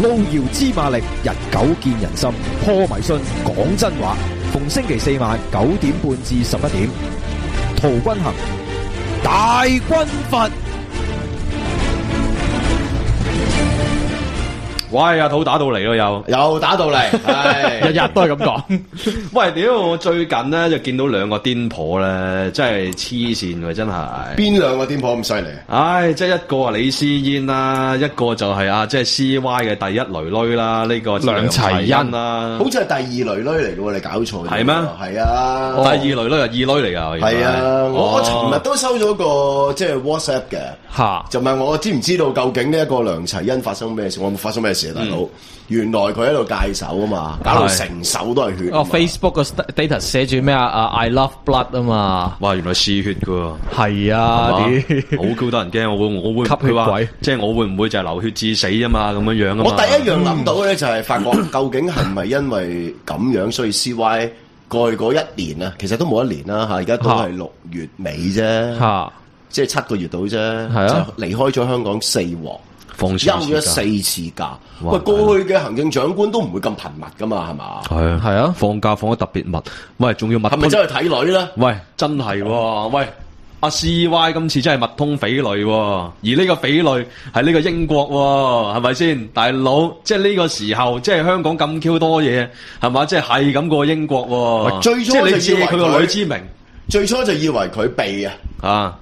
路遙知馬力，日久見人心。破迷信，講真話。逢星期四晚9點半至11點，陶君行，大軍閥。喂，阿土打到嚟咯，又打到嚟，日日都係咁講。喂，屌！我最近咧就見到兩個癲婆咧，真係黐線喎，真係。邊兩個癲婆咁犀利？唉，即係一個啊李思嫣啦，一個就係即係 CY 嘅第一囡囡啦，呢個梁齊欣啦。好似係第二囡囡嚟嘅喎，你搞錯。係咩？係啊，第二囡囡係二囡嚟㗎。係啊，我尋日都收咗個即係 WhatsApp 嘅，就問我知唔知道究竟呢一個梁齊欣發生咩事？我冇發生咩事啊，大佬。原來佢喺度戒手啊嘛，搞到成手都係血。Facebook 個 status 寫住咩啊？I love blood 啊嘛。哇，原來嗜血㗎。係啊，好高得人驚，我會吸血鬼，即係我會唔會就係流血致死啊嘛？咁樣啊嘛。我第一樣諗到咧就係發覺究竟係咪因為咁樣，所以 CY 過去嗰一年啊，其實都冇一年啦嚇，而家都係6月尾啫，即係7個月到啫，就離開咗香港4鑊。休咗4次假，喂，過去嘅行政長官都唔會咁頻密噶嘛，係嘛？係啊，放假放得特別密，喂，仲要密。係咪真係睇女咧？喂，真係喎，喂，阿 CY 今次真係密通匪類喎，而呢個匪類係呢個英國喎，係咪先？大佬，即係呢個時候，即係香港咁 Q 多嘢，係嘛？即係咁過英國喎，最初即係你借佢個女之名。最初就以為佢避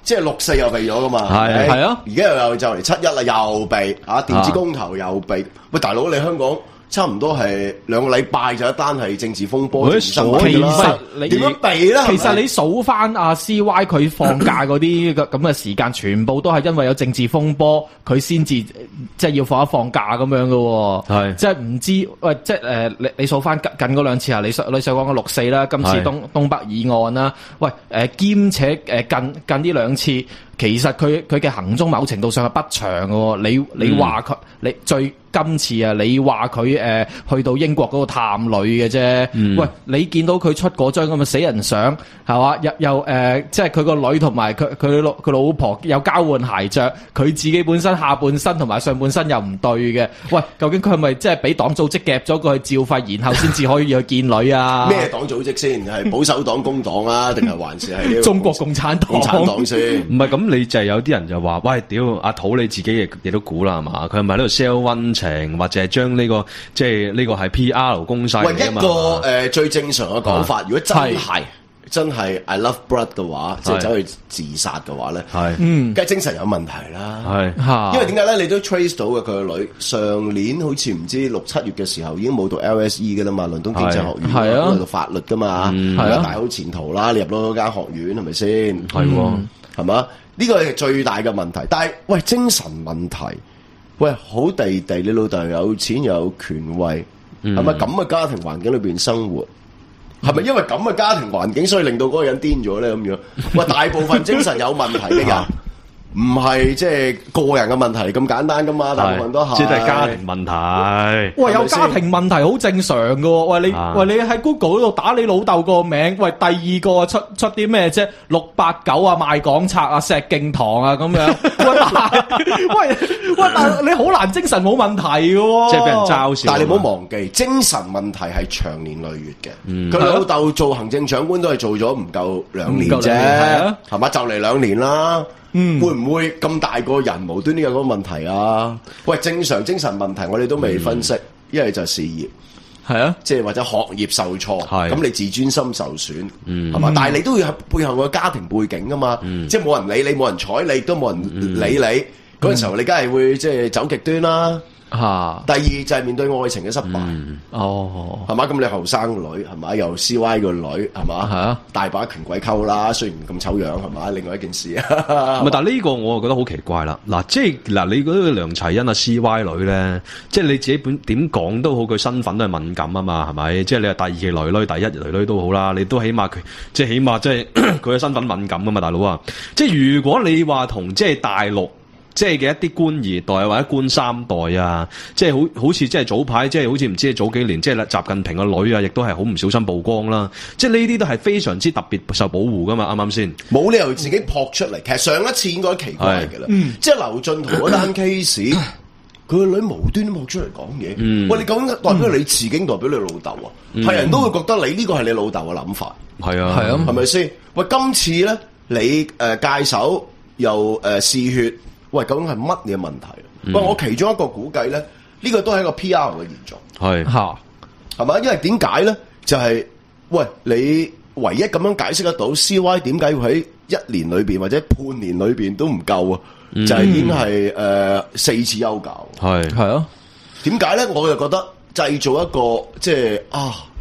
即係6·4又避咗噶嘛，係啊，而家又就嚟7·1啦，又避電子公投又避，喂，大佬你香港差唔多係2個禮拜就一單係政治風波，其實你點樣避咧？其實你數翻阿 CY 佢放假嗰啲咁嘅時間，全部都係因為有政治風波，佢先至即係要放假咁樣嘅。係即係唔知喂，即係你數翻近嗰兩次啊，你所講嘅6·4啦，今次東北議案啦，喂兼且近呢兩次。其實佢嘅行蹤某程度上係不祥嘅，你話佢你今次啊，你話佢去到英國嗰度探女嘅啫。喂，你見到佢出嗰張咁嘅死人相係嘛？又即係佢個女同埋佢老婆有交換鞋着，佢自己本身下半身同埋上半身又唔對嘅。喂，究竟佢係咪即係俾黨組織夾咗佢去照肺，然後先至可以去見女啊？咩黨組織先？係保守黨、工黨啊，定係還是係中國共產黨？共產黨先？唔係咁。你就係有啲人就話，喂，屌阿土你自己亦都估啦，係嘛？佢係咪喺度 sell 溫情，或者係將呢個即係呢個係 PR 攻勢嚟啊嘛？一個最正常嘅講法，如果真係 I love blood 嘅話，即係走去自殺嘅話咧，梗係精神有問題啦。因為點解咧？你都 trace 到嘅佢個女上年好似唔知6、7月嘅時候已經冇讀 LSE 嘅啦嘛，倫敦經濟學院喺度讀法律噶嘛，大好前途啦，你入到嗰間學院係咪先？係嘛？呢個係最大嘅問題，但係喂精神問題，喂好地地你老豆有錢有權位，係咪咁嘅家庭環境裏邊生活？係咪因為咁嘅家庭環境所以令到嗰個人癲咗咧？咁樣喂，大部分精神有問題嘅人，唔係即係個人嘅問題咁簡單噶嘛，大部分都係即係家庭問題。喂，有家庭問題好正常㗎喎。喂，你喺 Google 嗰度打你老豆個名，喂，第二個出啲咩啫？689啊，賣港賊啊，石敬堂啊，咁樣。喂，但你好難精神冇問題㗎喎。即係俾人嘲笑。但係你唔好忘記，精神問題係長年累月嘅。佢老豆做行政長官都係做咗唔夠2年啫，係嘛？就嚟2年啦。會唔會咁大個人無端端有嗰個問題啊？喂，正常精神問題我哋都未分析，一係就係事業，係啊，即係或者學業受挫，咁你自尊心受損，係嘛？但係你都要背後個家庭背景噶嘛，即係冇人理你，冇人睬你，都冇人理你，嗰陣時候你梗係會即係走極端啦。第二就係面對愛情嘅失敗，係嘛？咁你後生女係嘛？又 CY 個女係嘛？大把權貴溝啦，雖然咁醜樣係嘛？另外一件事啊，但係呢個我就覺得好奇怪啦。嗱，即係嗱，你嗰個梁齊欣啊 CY 女咧，即係你自己點講都好，佢身份都係敏感啊嘛，係咪？即係你係第二嘅囡囡，第一囡囡都好啦，你都起碼佢即係佢嘅身份敏感噶嘛，大佬啊！即係如果你話同即係大陸即係嘅一啲官二代或者官三代啊，即係好似即係早排，即係好似唔知早幾年，即係習近平個女啊，亦都係好唔小心曝光啦。即係呢啲都係非常之特別受保護噶嘛，啱啱先？冇理由自己撲出嚟。其實上一次應該奇怪嘅啦，即係劉進圖嗰單 case，佢個女無端端撲出嚟講嘢。喂，你究竟代表你自己，代表你老豆啊？係人都會覺得你呢個係你老豆嘅諗法。係啊，係啊，係咪先？喂，今次咧你戒手又試血，喂，究竟係乜嘢問題？喂，我其中一個估計咧，呢個都係一個 PR 嘅現象。係係嘛？因為點解咧？就係喂，你唯一咁樣解釋得到 CY 點解要喺1年裏邊或者半年裏邊都唔夠啊？就係已經係4次休假。係啊？點解咧？我就覺得製造一個即係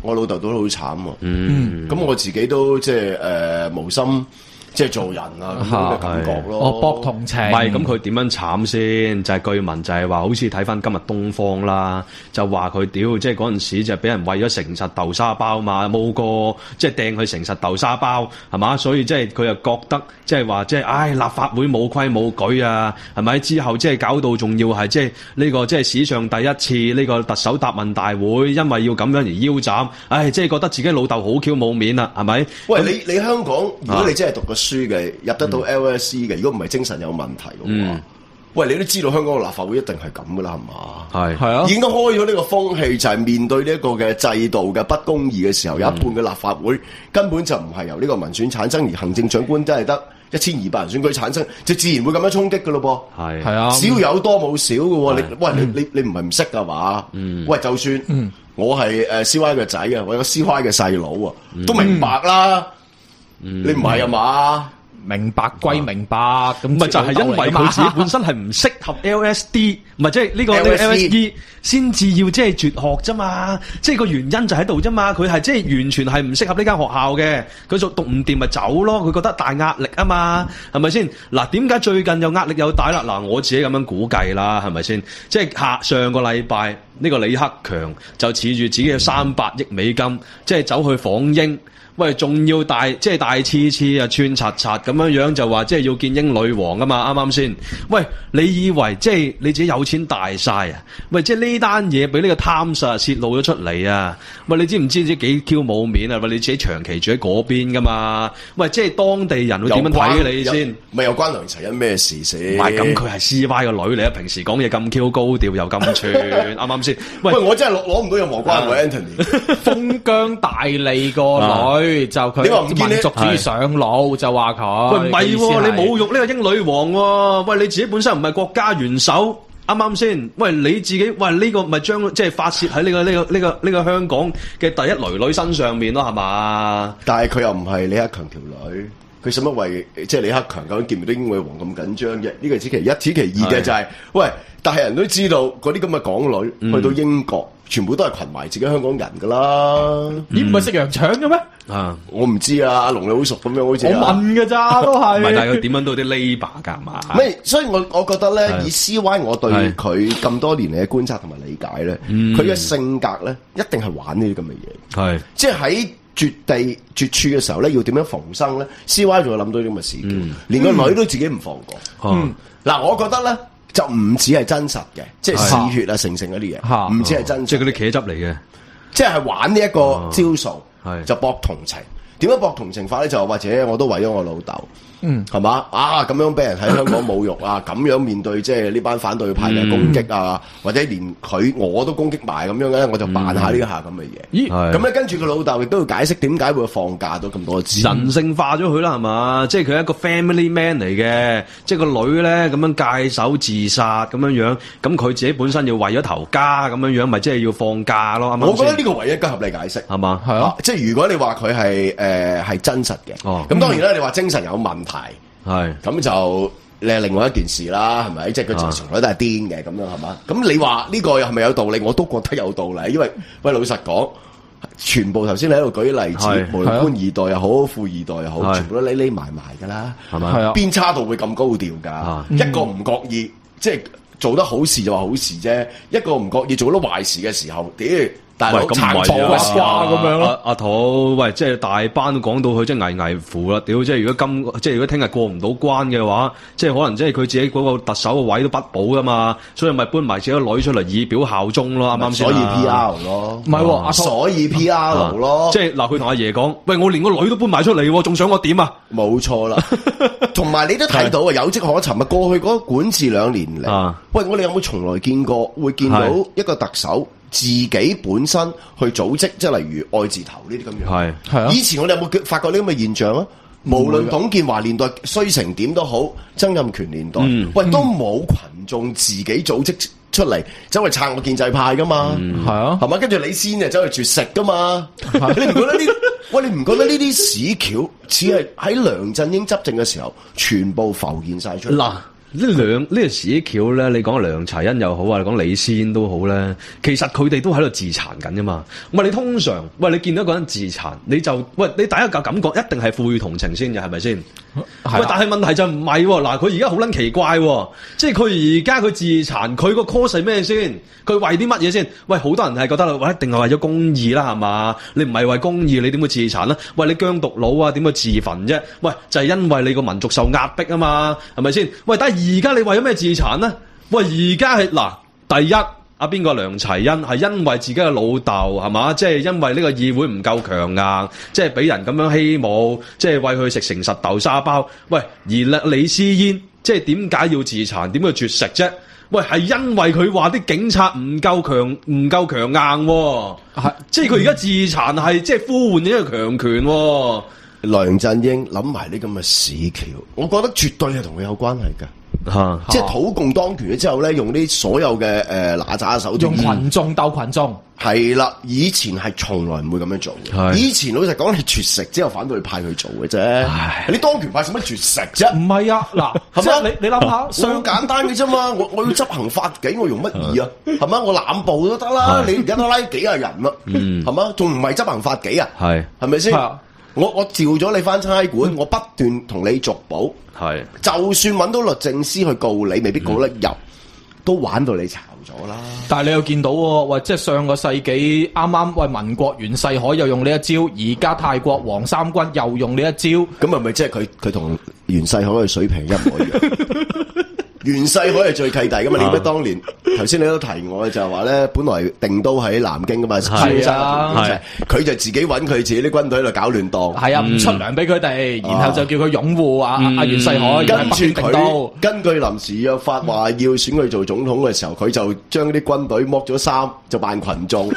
我老豆都好慘喎。咁我自己都即係無心。即係做人啊咁樣嘅感覺咯，博同情。唔係咁佢點樣慘先？就係據聞就係話，好似睇翻今日東方啦，就話佢屌，即係嗰陣時就俾人餵咗誠實豆沙包嘛，冇個即係掟佢誠實豆沙包係嘛，所以即係佢又覺得即係話即係立法會冇規冇矩啊，係咪？之後即係搞到仲要係即係呢個即係史上第一次呢個特首答問大會，因為要咁樣而腰斬，即係覺得自己老豆好 Q 冇面啦，係咪？喂，你香港如果你真係讀過書嘅入得到 LSE 嘅，如果唔係精神有問題嘅話，喂，你都知道香港嘅立法會一定係咁噶啦，係嘛？係啊，已經開咗呢個風氣，就係面對呢一個嘅制度嘅不公義嘅時候，有一半嘅立法會根本就唔係由呢個民選產生，而行政長官真係得1200人選舉產生，就自然會咁樣衝擊噶咯噃。係啊，少有多冇少嘅，你唔係唔識噶嘛？喂，就算我係CY 嘅仔啊，我有個 CY 嘅細佬啊，都明白啦。你唔係啊嘛？明白歸明白，咁咪就係因為佢自己本身係唔適合 LSD， 唔係即係呢個 LSE 先至要即係絕學啫嘛，即係個原因就喺度啫嘛。佢係即係完全係唔適合呢間學校嘅，佢就讀唔掂咪走咯。佢覺得大壓力啊嘛，係咪先？嗱，點解最近又壓力又大啦？嗱，我自己咁樣估計啦，係咪先？即係上個禮拜呢個李克強就恃住自己嘅300億美金，即係走去訪英。喂，仲要即係大次次啊，串擦擦咁樣就話即係要見英女王啊嘛，啱啱先？喂，你以為即係你自己有錢大晒啊？喂，即係呢單嘢俾呢個貪實泄露咗出嚟啊！喂，你知唔知自己幾 Q 冇面啊？喂，你自己長期住喺嗰邊噶嘛？喂，即係當地人會點樣睇你先？咪又關梁齊欣咩事先？唔係咁，佢係 CY 個女嚟啊！平時講嘢咁 Q 高調又咁串，啱啱先？喂，我真係攞唔到任何關係 Anthony 封疆大吏個女。就佢民族主義上腦，就話佢。喂，唔係喎，你侮辱呢個英女王喎！喂，你自己本身唔係國家元首，啱啱先？喂，你自己喂呢個咪將即係發泄喺呢個香港嘅第一女身上面咯，係嘛？但係佢又唔係李克強條女，佢使乜為即係李克強究竟見唔到英女王咁緊張啫？呢個此其一，此其二嘅就係喂，但係人都知道嗰啲咁嘅港女去到英國。全部都係群埋自己香港人噶啦，你唔係食羊腸嘅咩？我唔知啊，阿龍你好熟咁樣，好似我問㗎咋，都係。唔係，但係佢點樣都有啲 labor 㗎嘛？所以我覺得咧，以 CY 我對佢咁多年嚟嘅觀察同埋理解咧，佢嘅性格咧一定係玩呢啲咁嘅嘢。係，即係喺絕處嘅時候咧，要點樣逢生咧 ？CY 仲有諗到啲咁嘅事件，連個女都自己唔放過。嗱，我覺得咧。就唔止係真實嘅，即係嗜血啊、成嗰啲嘢，唔止係真實，即係嗰啲茄汁嚟嘅，即係玩呢一個招數，就博同情。點樣博同情法咧？就或者我都為咗我老豆，係嘛咁樣俾人喺香港侮辱啊，咁樣面對即係呢班反對派嘅攻擊啊，或者連我都攻擊埋咁樣咧，我就扮下呢下咁嘅嘢。咁咧跟住個老豆亦都要解釋點解會放假咗咁多次，人性化咗佢啦，係嘛？即係佢係一個 family man 嚟嘅，即係個女咧咁樣戒手自殺咁樣，咁佢自己本身要為咗頭家咁樣，咪即係要放假咯。我覺得呢個唯一嘅合理解釋係嘛？係啊，即係如果你話佢係真實嘅，咁當然啦，你話精神有問題，咁就你係另外一件事啦，係咪？即係佢從來都係癲嘅咁樣，係嘛？咁你話呢個係咪有道理？我都覺得有道理，因為喂老實講，全部頭先你喺度舉例子，無論官二代又好，富二代又好，全部都匿埋噶啦，係咪？邊差到會咁高調㗎？一個唔覺意，即係做得好事就話好事啫，一個唔覺意做得壞事嘅時候，大佬撐錯啊咁樣咯。阿土，喂，即係大班都講到佢即係危危乎啦，屌！即係如果聽日過唔到關嘅話，即係可能即係佢自己嗰個特首嘅位都不保噶嘛，所以咪搬埋自己個女出嚟以表效忠咯，啱啱先？所以 PR 咯，唔係阿所以 PR 咯，即係嗱，佢同阿爺講，喂，我連個女都搬埋出嚟，仲想我點啊？冇錯啦，同埋你都睇到啊，有跡可尋啊，過去嗰管治2年嚟，喂，我哋有冇從來見過會見到一個特首自己本身去組織，即係例如愛字頭呢啲咁樣。係啊，以前我哋有冇發覺呢咁嘅現象啊？無論董建華年代衰成點都好，曾蔭權年代，喂都冇群眾自己組織出嚟走去撐個建制派噶嘛？係啊，係嘛？跟住你先就走去絕食噶嘛？你唔覺得呢？喂，你唔覺得呢啲屎橋似係喺梁振英執政嘅時候全部浮現晒出嚟？嗱。呢個屎橋咧，你講梁齊恩又好啊，你講李思燕都好咧，其實佢哋都喺度自殘緊噶嘛。喂，你通常你見到一個人自殘，你第一個感覺一定係富裕同情先嘅，係咪先？喂，但係問題就唔係喎。嗱，佢而家好撚奇怪喎，即係佢而家佢自殘，佢個 cause 係咩先？佢為啲乜嘢先？喂，好多人係覺得喂，一定係為咗公義啦，係嘛？你唔係為公義，你點會自殘咧？喂，你疆獨佬啊，點會自焚啫？喂，就係因為你個民族受壓迫啊嘛，係咪先？喂，但係而家你為咗咩自殘呢？喂，而家係嗱，第一邊個梁齊恩係因為自己嘅老豆係嘛，即係因為呢個議會唔夠強硬，即係俾人咁樣欺侮，即係餵佢食誠實豆沙包。喂，而李思燕即係點解要自殘？點去絕食啫？喂，係因為佢話啲警察唔夠強硬喎，即係佢而家自殘係即係呼喚呢個強權喎。梁振英諗埋啲咁嘅屎橋，我覺得絕對係同佢有關係㗎。即係土共當權咗之後咧，用啲所有嘅嗱喳手段，用群眾鬥群眾，係啦。以前係從來唔會咁樣做嘅。以前老實講，你絕食之後反對派去做嘅啫。你當權派使乜絕食啫？唔係啊，嗱，係咪？你諗下，好簡單嘅啫嘛。我要執行法紀，我用乜嘢啊？係嘛？我濫捕都得啦。你而家都拉幾廿人啦，係嘛？仲唔係執行法紀啊？係咪先？我召咗你翻差館，我不斷同你續保，就算揾到律政司去告你，未必告得入，都玩到你炒咗啦。但係你又見到喂，即係上個世紀啱啱喂民國袁世凱又用呢一招，而家泰國黃三軍又用呢一招，咁係咪即係佢同袁世凱嘅水平一模一樣？袁世凱係最契弟噶嘛？你記得當年頭先你都提我就係話咧，本來定都喺南京噶嘛，係啊，佢就自己揾佢自己啲軍隊喺度搞亂檔，係啊，唔出糧俾佢哋，然後就叫佢擁護阿袁世凱，跟住佢根據臨時約法話要選佢做總統嘅時候，佢就將啲軍隊剝咗衫，就扮群眾，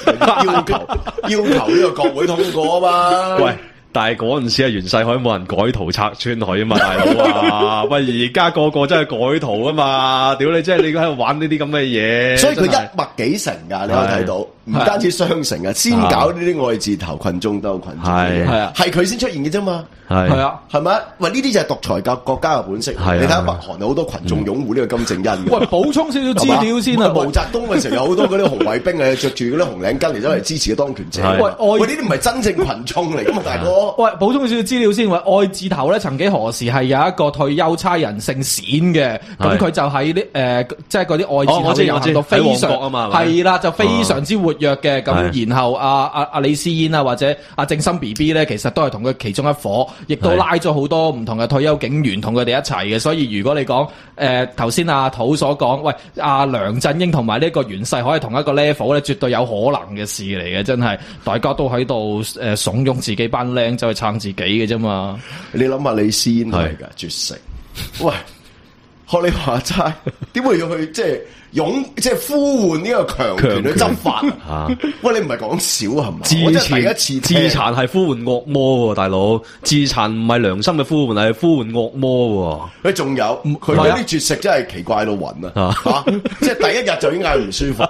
要求呢個國會通過啊嘛。喂！但係嗰陣時袁世凱冇人改圖拆穿佢啊嘛，大佬啊！喂，而家個個真係改圖啊嘛，屌你！即係你喺度玩呢啲咁嘅嘢，所以佢一脈幾成㗎，你可以睇到，唔單止雙成啊，先搞呢啲愛字頭群眾鬥群眾嘅嘢，係佢先出現嘅啫嘛，係啊，係咪？喂，呢啲就係獨裁國家嘅本色。你睇下北韓有好多群眾擁護呢個金正恩。喂，補充少少資料先啊！毛澤東嘅時候有好多嗰啲紅衛兵啊，着住嗰啲紅領巾嚟走嚟支持嘅當權者。喂，呢啲唔係真正群眾嚟㗎嘛，大哥。喂，補充少少資料先。喂，愛字頭咧，曾幾何時係有一個退休差人姓冼嘅，咁佢就喺啲即係嗰啲愛字頭嘅遊行度非常係啦，就非常之活躍嘅。咁然後阿李思燕啊，或者阿正心 BB 咧，其實都係同佢其中一伙，亦都拉咗好多唔同嘅退休警員同佢哋一齊嘅。所以如果你講頭先阿土所講，喂，阿梁振英同埋呢個袁世凱係同一個 level 咧，絕對有可能嘅事嚟嘅，真係大家都喺度慫恿自己班僆走去撐自己嘅啫嘛。你諗下李思燕係㗎絕食，喂，學你話齋，點會要去即係呼喚呢個強權去執法啊？喂，你唔係講少係嘛？我真係第一次自殘係呼喚惡魔喎，大佬！自殘唔係良心嘅呼喚，係呼喚惡魔喎。佢仲有佢嗰啲絕食真係奇怪到暈啊！即係第一日就已經嗌唔舒服。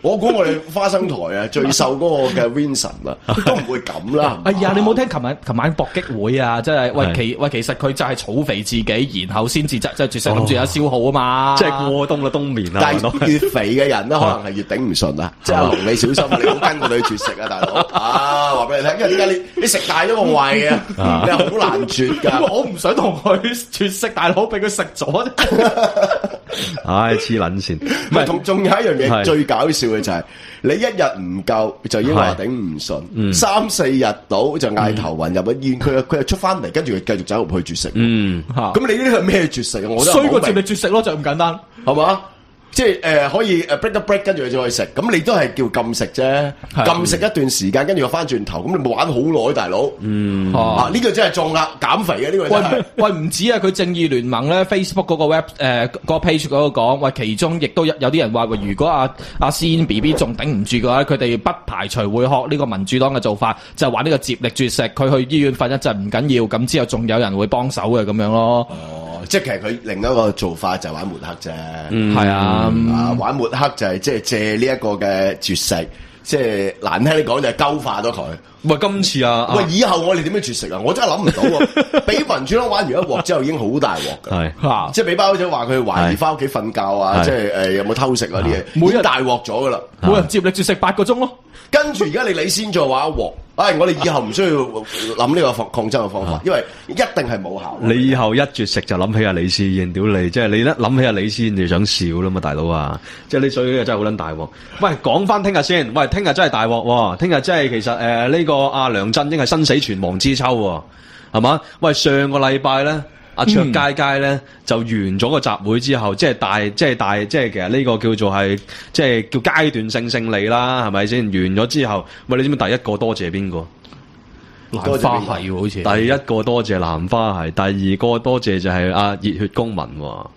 我估我哋花生台啊，最受嗰個嘅 Vincent 啊，都唔會咁啦。哎呀，你冇聽琴晚搏擊會啊？真係喂，其實佢就係儲肥自己，然後先至即係絕食，諗住有消耗啊嘛。即係過冬嘅冬眠啊！但係越肥嘅人咧，可能係越頂唔順啊！即係阿龍，你小心啊！你唔好跟我哋去絕食啊，大佬！啊，話俾你聽，因為點解你食大咗個胃啊？你係好難絕㗎。我唔想同佢絕食，大佬俾佢食咗啫。唉，黐撚線。唔係，仲有一樣嘢最搞笑嘅就係，你一日唔夠就已經話頂唔順，3-4日到就嗌頭暈入咗醫院，佢又出翻嚟，跟住佢繼續走入去絕食。咁你呢啲係咩絕食啊？我衰過接力絕食咯，就咁簡單，係嘛？即係可以break 一 break， 跟住你再去食，咁你都係叫禁食啫，禁食一段時間，跟住又翻轉頭，咁你冇玩好耐，大佬。呢個真係中啦，減肥嘅呢個真係。喂，唔止啊！佢正義聯盟咧 ，Facebook 嗰個 web 個 page 嗰度講，喂，其中亦都有啲人話，喂，如果阿仙 BB 仲頂唔住嘅話，佢哋不排除會學呢個民主黨嘅做法，就係玩呢個接力絕食，佢去醫院瞓一陣唔緊要，咁之後仲有人會幫手嘅咁樣咯。即係其實佢另一個做法就係玩抹黑啫，係啊，玩抹黑就係即係借呢一個嘅絕食，即係難聽啲講就係鳩化咗佢。喂，今次喂，以後我哋點樣絕食啊？我真係諗唔到喎！俾民主黨玩完一鑊之後已經好大鑊㗎，係即係俾包仔話佢懷疑翻屋企瞓覺啊，即係有冇偷食啊啲嘢，每日大鑊咗㗎啦，每人接力絕食8個鐘咯。跟住而家你先再玩一鑊。我哋以後唔需要諗呢個抗爭嘅方法，因為一定係冇效。你以後一絕食就諗起阿李思燕，屌你！即係你一諗起阿李思燕，你就想笑啦嘛，大佬啊！即係你所以真係好撚大鑊。喂，講翻聽日先，喂，聽日真係大鑊喎！聽日真係其實呢個阿梁振英係生死存亡之秋喎，係嘛？喂，上個禮拜咧。阿卓佳佳咧就完咗個集會之後，即係其實呢個叫做係即係叫階段性勝利啦，係咪先？完咗之後，喂，你知唔知第一個多謝邊個？蘭花係好似第一個多謝蘭花係，第二個多謝就係阿熱血公民喎。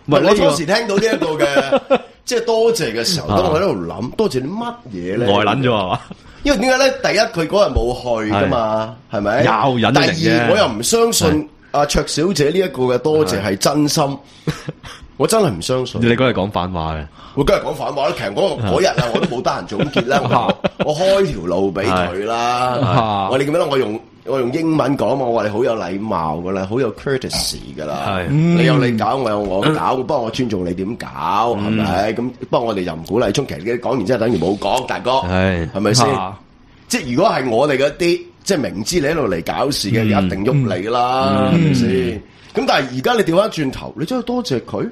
喂，我當時聽到呢一個嘅即係多謝嘅時候，當我喺度諗，多謝啲乜嘢咧？呆撚咗係嘛？因為點解咧？第一佢嗰日冇去噶嘛，係咪？又隱形嘅。第二我又唔相信。阿卓小姐呢一個嘅多謝係真心，我真係唔相信。你嗰日講反話嘅，我今日講反話啦。其實嗰日啊，我都冇得閒總結啦。我開條路俾佢啦。我你記唔記得我用英文講嘛？我話你好有禮貌噶啦，好有 courtesy 噶啦。你有你搞，我有我搞。不過我尊重你點搞，係咪？咁不過我哋又唔鼓勵充其實講完之後等於冇講，大哥係咪先？即係如果係我哋嗰啲。即係明知你喺度嚟搞事嘅，一定喐你啦，係咪先？咁但係而家你調翻轉頭，你真係多謝佢，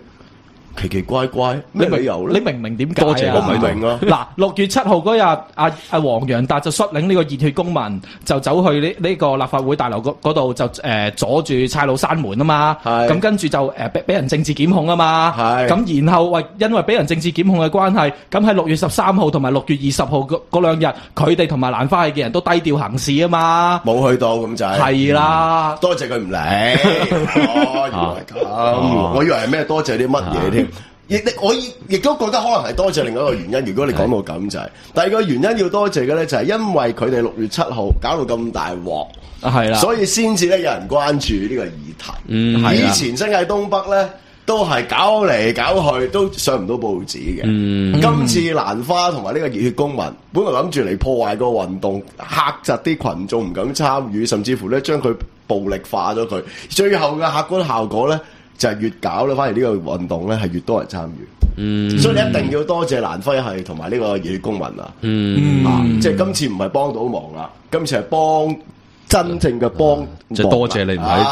奇奇怪怪咩理由咧？你明唔明點解？多謝我唔明啊！嗱，6月7號嗰日，阿黃洋達就率領呢個熱血公民就走去呢個立法會大樓嗰度就阻住差佬閂門啊嘛。咁跟住就俾人政治檢控啊嘛。咁然後因為俾人政治檢控嘅關係，咁喺6月13號同埋6月20號嗰兩日，佢哋同埋蘭花系嘅人都低調行事啊嘛。冇去到咁就係啦，多謝佢唔嚟。原來咁，我以為係咩多謝啲乜嘢添？我亦都覺得可能係多謝另外一個原因。如果你講到咁就係，第二個原因要多謝嘅咧，就係因為佢哋6月7號搞到咁大鑊，係啦，所以先至咧有人關注呢個議題。以前新界東北咧都係搞嚟搞去都上唔到報紙嘅。今次蘭花同埋呢個熱血公民本來諗住嚟破壞個運動，嚇窒啲群眾唔敢參與，甚至乎咧將佢暴力化咗佢。最後嘅客觀效果咧，就係越搞咧，反而呢個運動咧係越多人參與。所以你一定要多謝蘭花系同埋呢個熱血公民啊！即係今次唔係幫到忙啦，今次係幫真正嘅幫，即係多謝你唔喺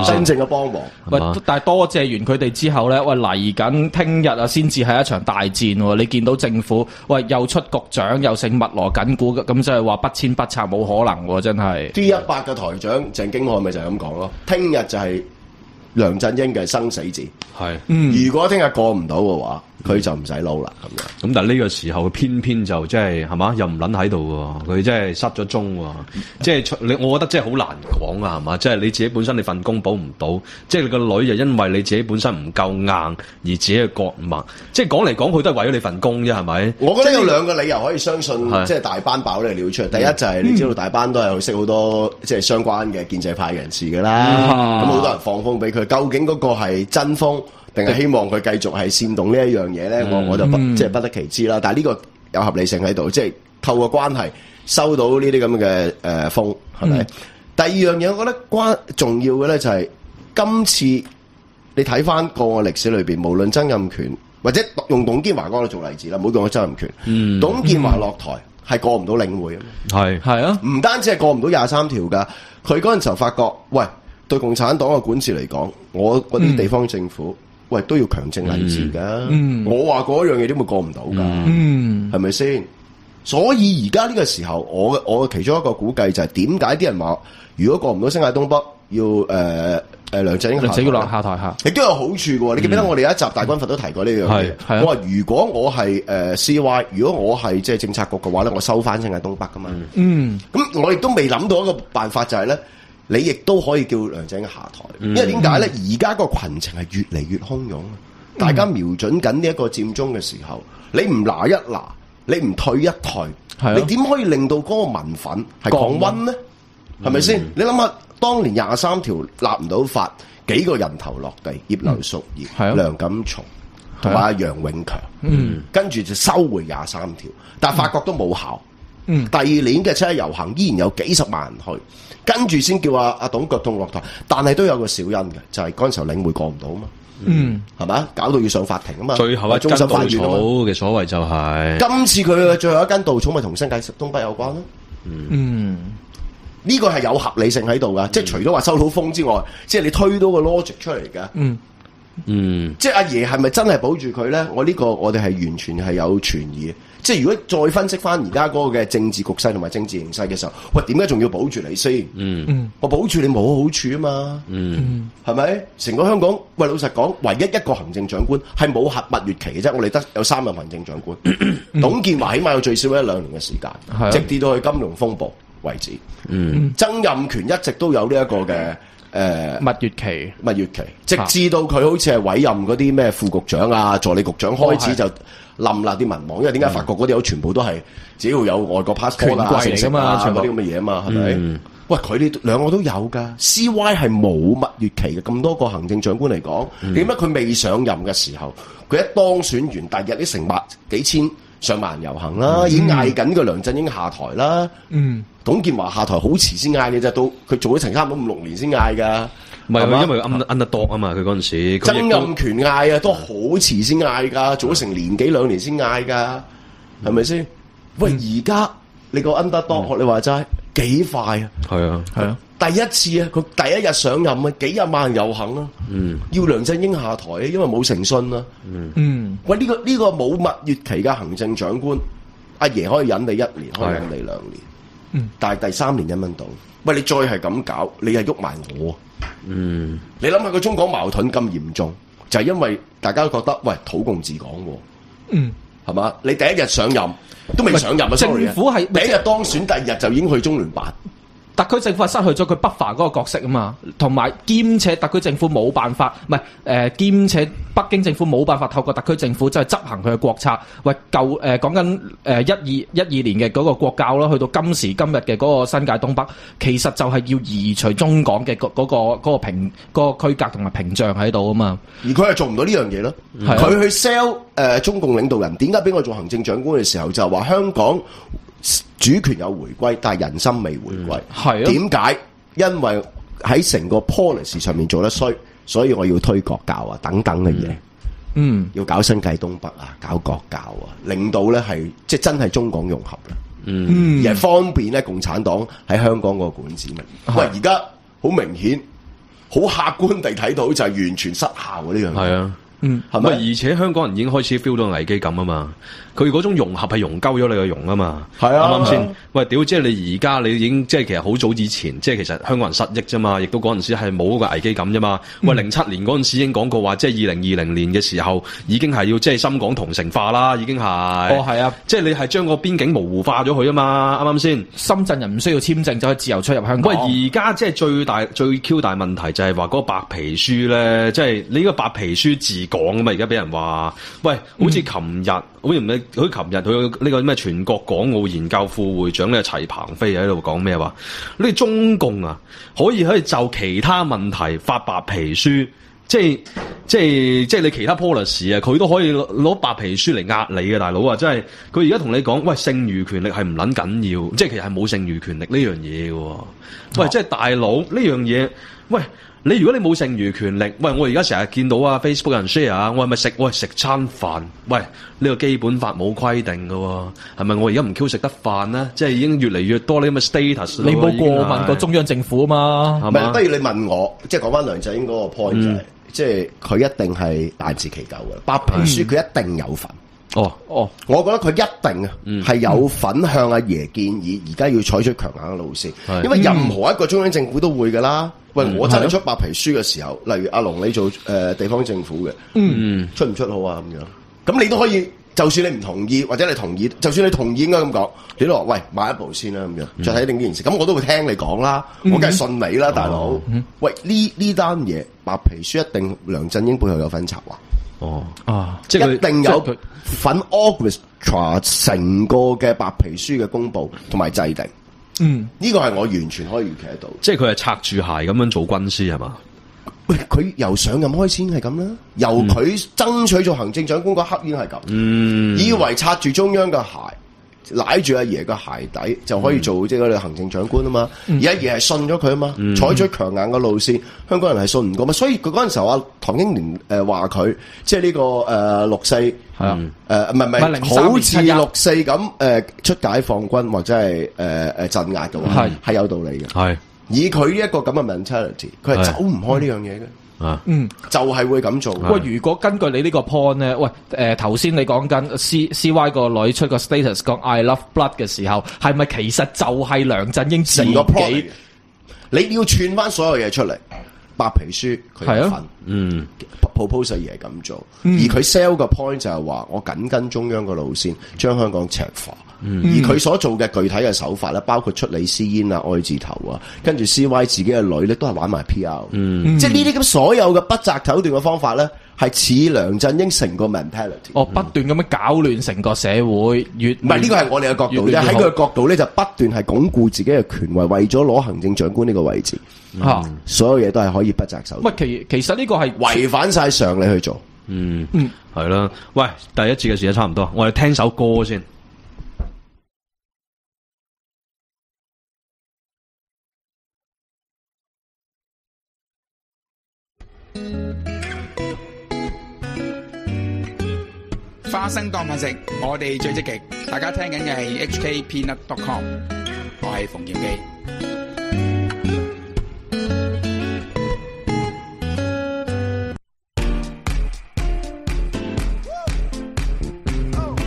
度，真正嘅幫忙。喂，但係多謝完佢哋之後咧，喂嚟緊聽日啊，先至係一場大戰。你見到政府喂又出局長，又成密鑼緊鼓，咁即係話不遷不拆，冇可能喎，真係。D100嘅台長鄭經翰咪就係咁講咯，聽日就係梁振英嘅生死戰。如果聽日過唔到嘅話，佢就唔使撈啦咁樣。咁但係呢個時候偏偏就即係係嘛，又唔撚喺度喎，佢真係失咗蹤喎。即係你，我覺得真係好難講啊，係嘛？即係你自己本身你份工補唔到，即係你個女就因為你自己本身唔夠硬而自己嘅割脈。即係講嚟講去都係為咗你份工啫，係咪？我覺得有兩個理由可以相信，即係大班爆呢料出嚟。第一就係你知道大班都係識好多即係相關嘅建制派人士㗎啦，咁好多人放風俾佢，究竟嗰個係真風？定係希望佢繼續係煽動呢一樣嘢咧，我就即係不得其知啦。但係呢個有合理性喺度，即係透過關係收到呢啲咁嘅風，係咪？第二樣嘢，我覺得重要嘅咧就係今次你睇翻過往歷史裏邊，無論曾蔭權或者用董建華嗰度做例子啦，唔好用咗曾蔭權。董建華落台係過唔到領會啊，係啊，唔單止係過唔到23條㗎，佢嗰陣時候發覺，喂，對共產黨嘅管治嚟講，我嗰啲地方政府。喂都要強正勵志噶。我話嗰樣嘢點會過唔到噶？係咪先？所以而家呢個時候，我其中一個估計就係點解啲人話，如果過唔到新界東北，要梁振英落下台下，亦都有好處嘅。你記唔記得我哋有一集大軍閥都提過呢樣嘢？我話如果我係CY，如果我係即係政策局嘅話咧，我收翻新界東北噶嘛。咁我亦都未諗到一個辦法，就係咧，你亦都可以叫梁振英下台。因為點解咧？而家個群情係越嚟越洶湧，大家瞄準緊呢一個佔中嘅時候，你唔拿一拿，你唔退一退，你點可以令到嗰個民憤係降溫呢？係咪先？你諗下，當年23條立唔到法，幾個人頭落地，葉劉淑儀、梁錦松同埋阿楊永強，跟住就收回23條，但係發覺都冇效。第二年嘅7一遊行依然有幾十萬人去，跟住先叫阿董腳痛落台，但係都有個小因嘅，就係嗰陣時候領會過唔到啊嘛。係嘛？搞到要上法庭啊嘛！最後一根稻草嘅所謂就係今次佢嘅最後一根稻草，咪同新界東北有關咯。呢個係有合理性喺度噶，即係除咗話收到風之外，即係你推到個 logic 出嚟噶。即係阿爺係咪真係保住佢咧？我哋係完全係有存疑嘅。即係如果再分析翻而家嗰個嘅政治局勢同埋政治形勢嘅時候，喂，點解仲要保住你先？我保住你冇好處啊嘛。係咪？成個香港，喂，老實講，唯一一個行政長官係冇蜜月期嘅啫。我哋得有3任行政長官，董建華起碼有最少1-2年嘅時間，直至到去金融風暴為止。曾蔭權一直都有呢一個嘅蜜月期，直至到佢好似係委任嗰啲咩副局長啊、助理局長開始就冧啦啲民望，因為點解法國嗰啲全部都係只要有外國 passport 啊、成績啊、全部啲咁嘅嘢啊嘛，係咪？喂，佢哋兩個都有噶 ，CY 係冇蜜月期嘅，咁多個行政長官嚟講，點解佢未上任嘅時候，佢一當選完，第日啲成百幾千上萬人遊行啦，已經嗌緊個梁振英下台啦。董建華下台好遲先嗌嘅啫，到佢做咗成差唔多5-6年先嗌噶。唔係，因為underdog 啊嘛，佢嗰陣時。曾蔭權嗌啊，都好遲先嗌噶，做咗成年幾2年先嗌噶，係咪先？喂，而家你個 underdog 學你話齋幾快啊？係啊，第一次啊，佢第一日上任啊，幾廿萬人遊行啊，要梁振英下台啊，因為冇誠信啊。喂，呢個冇蜜月期嘅行政長官，阿爺可以忍你1年，可以忍你2年，但係第3年忍唔到。喂，你再係咁搞，你係喐埋我。你諗下個中港矛盾咁嚴重，就係因為大家都覺得喂土共治港，係嘛？你第一日上任都未上任啊，政府係第一日當選，第2日就已經去中聯辦。特區政府係失去咗佢buffer嗰個角色啊嘛，同埋兼且特區政府冇辦法，唔係兼且北京政府冇辦法透過特區政府即係執行佢嘅國策。喂，講緊12年嘅嗰個國教啦，去到今時今日嘅嗰個新界東北，其實就係要移除中港嘅嗰個區隔同埋屏障喺度啊嘛。而佢係做唔到呢樣嘢咯。佢去 sell 中共領導人，點解俾我做行政長官嘅時候就話香港主權有回歸，但係人心未回歸。係啊，點解？因為喺成個 policy 上面做得衰，所以我要推國教啊，等等嘅嘢。要搞新界東北啊，搞國教啊，令到咧係即係真係中港融合啦。而係方便咧共產黨喺香港個管治。喂，而家好明顯，好客觀地睇到就係完全失效嘅呢樣嘢。係啊。係咪？而且香港人已經開始 feel 到危機感啊嘛，佢嗰種融合係融鳩咗你個融啊嘛，係啊，啱啱先？喂，屌，即係你而家你已經即係其實好早之前，即係其實香港人失憶啫嘛，亦都嗰陣時係冇個危機感啫嘛。喂，07年嗰陣時已經講過話，即係2020年嘅時候已經係要即係深港同城化啦，已經係。哦，係啊，即係你係將個邊境模糊化咗佢啊嘛，啱啱先？深圳人唔需要簽證就可以自由出入香港。喂，而家即係最 Q 大問題就係話嗰個白皮書咧，即係你呢個白皮書自講啊嘛，而家俾人話，喂，好似琴日，好似琴日佢呢個咩全國港澳研究副會長咧齊鵬飛喺度講咩話？呢個中共啊，可以就其他問題發白皮書，即係你其他 policy 啊，佢都可以攞白皮書嚟壓你嘅，大佬啊，真係佢而家同你講，喂，剩餘權力係唔撚緊要，即係其實係冇剩餘權力呢樣嘢嘅。喂，即係大佬呢樣嘢，喂，你如果你冇剩餘權力，喂，我而家成日見到啊 Facebook 有人 share 啊，我係咪食餐飯？喂，呢個基本法冇規定㗎喎，係咪我而家唔 Q 食得飯咧？即係已經越嚟越多呢咁嘅 status。你冇過問過中央政府啊嘛？係咪？不如你問我，即係講翻梁振英嗰個 point 就係，即係佢一定係大肆其咎嘅。白皮書佢一定有份。哦，我覺得佢一定啊，係有份向阿爺建議，而家要採取強硬嘅路線，因為任何一個中央政府都會噶啦。喂，我真係出白皮書嘅時候，例如阿龍你做地方政府嘅，出唔出好啊咁樣？咁你都可以，就算你唔同意或者你同意，就算你同意應該咁講，你都話喂買一步先啦咁樣，再睇定呢件事。咁我都會聽你講啦，我梗係信你啦，大佬。喂，呢單嘢白皮書一定梁振英背後有份策劃。即係一定有份 orchestra 成個嘅白皮書嘅公佈同埋制定。呢個係我完全可以預期得到。即係佢係拆住鞋咁樣做軍師係嘛？喂，佢由上任開始係咁啦，由佢爭取做行政長官嗰刻已經係咁。以為拆住中央嘅鞋，舐住阿爺嘅鞋底就可以做即係嗰個行政長官啊嘛，而阿爺係信咗佢啊嘛，採取強硬嘅路線，香港人係信唔過嘛，所以佢嗰陣時候啊，唐英年話佢即係呢個六四係啊，唔係好似六四咁出解放軍或者係鎮壓嘅話係有道理嘅，係以佢呢一個咁嘅 mentality， 佢係走唔開呢樣嘢嘅。就係會咁做。喂，如果根據你呢個 point 咧，喂，頭先你講緊 CY 個女出個 status 講 I love blood 嘅時候，係咪其實就係梁振英自己？你要串翻所有嘢出嚟，白皮書佢有份，proposal 係咁做，而佢 sell 個 point 就係話我緊跟中央個路線，將香港赤化。而佢所做嘅具體嘅手法咧，包括出李思嫣啊、愛字頭啊，跟住 CY 自己嘅女咧，都係玩埋 PR。即係呢啲咁所有嘅不擇手段嘅方法咧，係似梁振英成個 mentality。不斷咁樣搞亂成個社會，唔係呢個係我哋嘅角度啫。喺佢嘅角度咧，就不斷係鞏固自己嘅權位，為咗攞行政長官呢個位置。所有嘢都係可以不擇手段。其實呢個係違反晒常理去做。係啦。喂，第一節嘅時間差唔多，我哋聽首歌先。花生當飯食，我哋最積極。大家聽緊嘅係 HKpeanut.com， 我係馮檢基。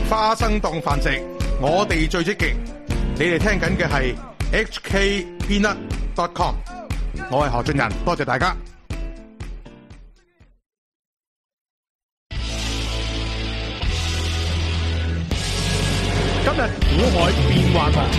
花生當飯食，我哋最積極。你哋聽緊嘅係 HKpeanut.com， 我係何俊仁，多謝大家。今日股海變幻莫測，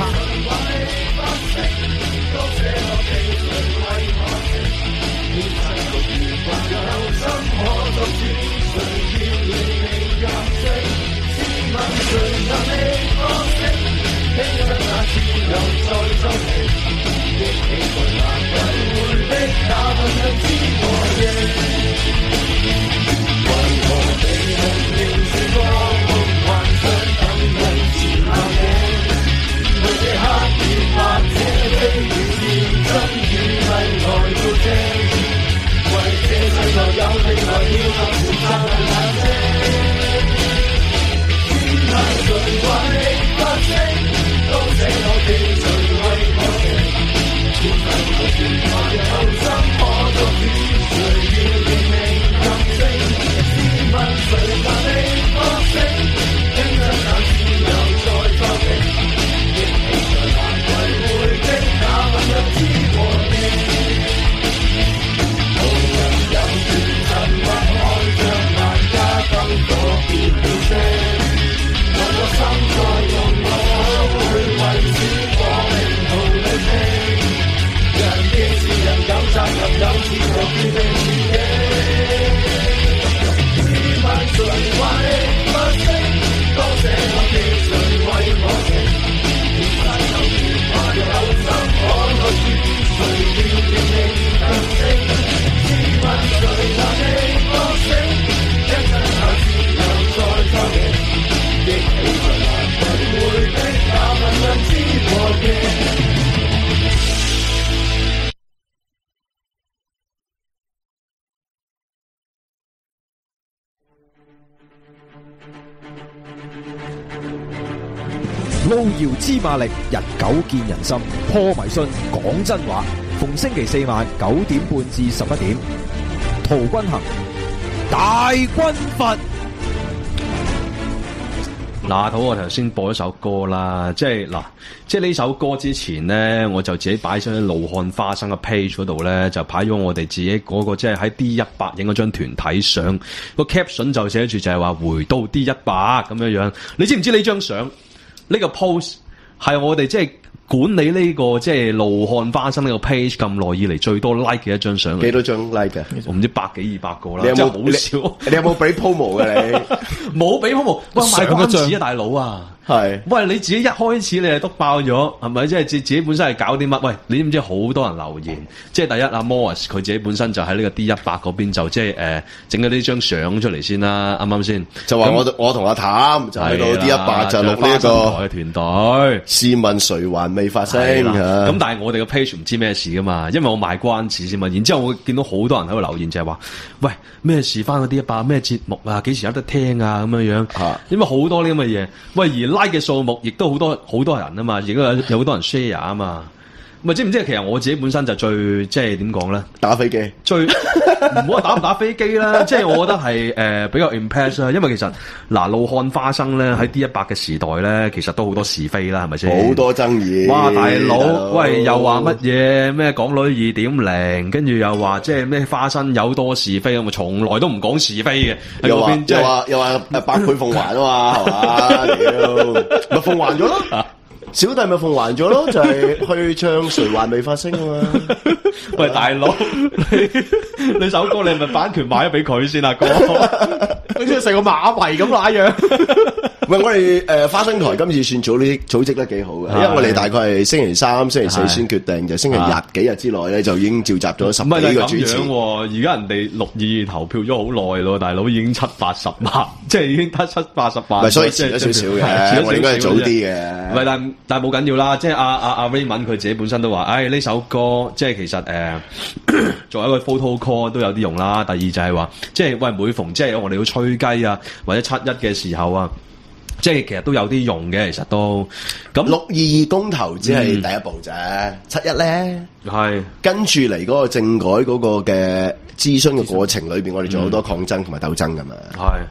黑夜或者悲與戰爭與迷路遙知馬力，日久見人心。破迷信，講真話。逢星期四晚9點半至11點，陶君行，大軍閥。嗱，我頭先播咗首歌啦，即係呢首歌之前咧，我就自己擺上喺怒漢花生嘅 page 嗰度咧，就擺咗我哋自己嗰個即係喺 D100 影嗰張團體相，個 caption 就寫住就係話回到 D100 咁樣樣。你知唔知呢張相呢個 post 係我哋即係管理呢個即係怒漢花生呢個 page 咁耐以嚟最多 like 嘅一張相？幾多張 like 嘅？我唔知100幾200個啦，你有冇好少？你有冇俾 promo 嘅你？冇俾 promo，喂，賣關子啊，大佬啊！係，喂，你自己一開始你係督爆咗，係咪？即係自己本身係搞啲乜？喂，你知唔知好多人留言？即係第一，阿 Morris 佢自己本身就喺呢個 D100 嗰邊就即係整咗呢張相出嚟先啦，啱啱先？就話我同阿譚就去到 D100 就錄呢一個嘅團隊。試問誰還未發聲？咁但係我哋嘅 page 唔知咩事噶嘛，因為我賣關子先嘛。然之後我見到好多人喺度留言就係話：喂，咩事翻嗰 D100 咩節目啊？幾時有得聽啊？咁樣樣。因為好多呢咁嘅嘢。喂，而like 嘅數目亦都好多人啊嘛，亦都有好多人 share 啊嘛。咪知唔知其實我自己本身就最即係點講咧？打飛機最唔好話打唔打飛機啦，即係我覺得係比較 impress 啦。因為其實怒漢花生咧喺 D100 嘅時代咧，其實都好多是非啦，係咪先？好多爭議。哇，大佬，喂，又話乜嘢咩港女 2.0， 跟住又話即係咩花生有多是非咁啊，從來都唔講是非嘅。又話百倍奉還啊嘛，係嘛？屌，咪奉還咗咯。小弟咪奉還咗咯，就係去唱誰還未發聲啊嘛！喂，大佬，你首歌你係咪版權買咗俾佢先啊哥？好似成個馬迷咁那樣。喂，我哋花生台今次算組織得幾好嘅，因為我哋大概係星期3、星期4先決定，就星期日幾日之內咧就已經召集咗10幾個主持。而家人哋622投票咗好耐咯，大佬已經780萬，即係已經得780萬。唔係，所以遲咗少少嘅，我哋應該係早啲嘅。唔係，但係冇緊要啦，即係阿 Raymond 佢自己本身都話，呢首歌即係其實作為一個 photo call 都有啲用啦。第二就係話，即係喂每逢即係我哋要吹雞啊，或者7-1嘅時候啊。即係其實都有啲用嘅，其實都咁622公投只係第一步啫，7-1咧係跟住嚟嗰個政改嗰個嘅諮詢嘅過程裏邊，我哋做好多抗爭同埋鬥爭噶嘛，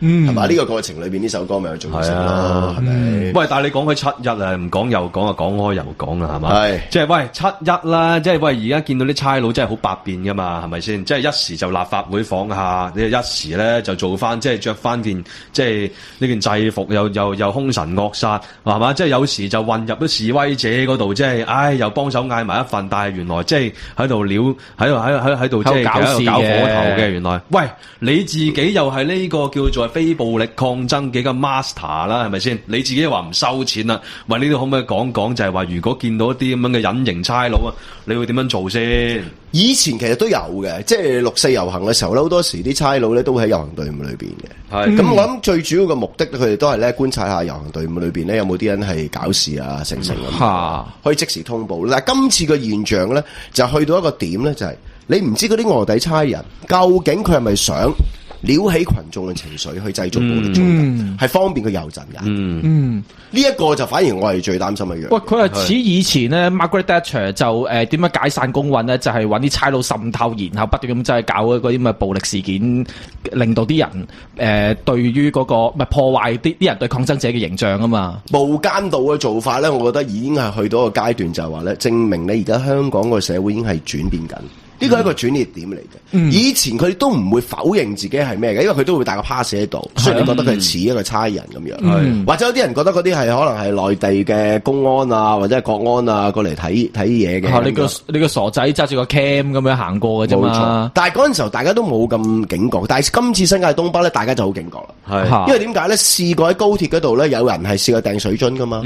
係嘛？呢個過程裏邊呢首歌咪有重要性咯，係咪？喂，但係你講開7-1啊，唔講又講啊，講開又講啊，係嘛？係即係喂7-1啦，即係喂而家見到啲差佬真係好百變噶嘛，係咪先？即係一時就立法會訪下，你一時咧就做翻即係着翻件即係呢件制服又兇神惡煞，係嘛？即係有時就混入咗示威者嗰度，即係又幫手嗌埋一份，但係原來即係喺度喺度即係喺度搞火頭嘅。原來喂你自己又係呢個叫做非暴力抗爭嘅個 master 啦，係咪先？你自己又話唔收錢啦，喂呢度可唔可以講講？就係話如果見到一啲咁樣嘅隱形差佬啊，你會點樣做先？以前其實都有嘅，即係6-4遊行嘅時候咧，好多時啲差佬咧都會喺遊行隊伍裏邊嘅。係咁，我諗最主要嘅目的，佢哋都係咧觀察下遊行隊伍裏邊咧有冇啲人係搞事啊、成咁，可以即時通報。但係今次嘅現象咧，就去到一個點咧，就係你唔知嗰啲臥底差人究竟佢係咪想撩起群眾嘅情緒去製造暴力衝突，係方便佢遊陣㗎。呢一個就反而我係最擔心嘅樣。喂，佢係似以前咧 Margaret Thatcher 就點樣解散公運咧，就係揾啲差佬滲透，然後不斷咁即係搞嗰啲咁嘅暴力事件，令到啲人對於嗰個咪破壞啲人對抗爭者嘅形象啊嘛。無間道嘅做法咧，我覺得已經係去到一個階段，就係話咧，證明你而家香港個社會已經係轉變緊。呢個係一個轉捩點嚟嘅。以前佢都唔會否認自己係咩嘅，因為佢都會帶個 pass 喺度，雖然你覺得佢似一個差人咁樣，或者有啲人覺得嗰啲係可能係內地嘅公安啊，或者係國安啊過嚟睇嘢嘅。你個傻仔揸住個 cam 咁樣行過嘅啫嘛。但係嗰陣時候大家都冇咁警覺，但係今次新界東北咧，大家就好警覺啦。因為點解咧？試過喺高鐵嗰度咧，有人係試過掟水樽噶嘛，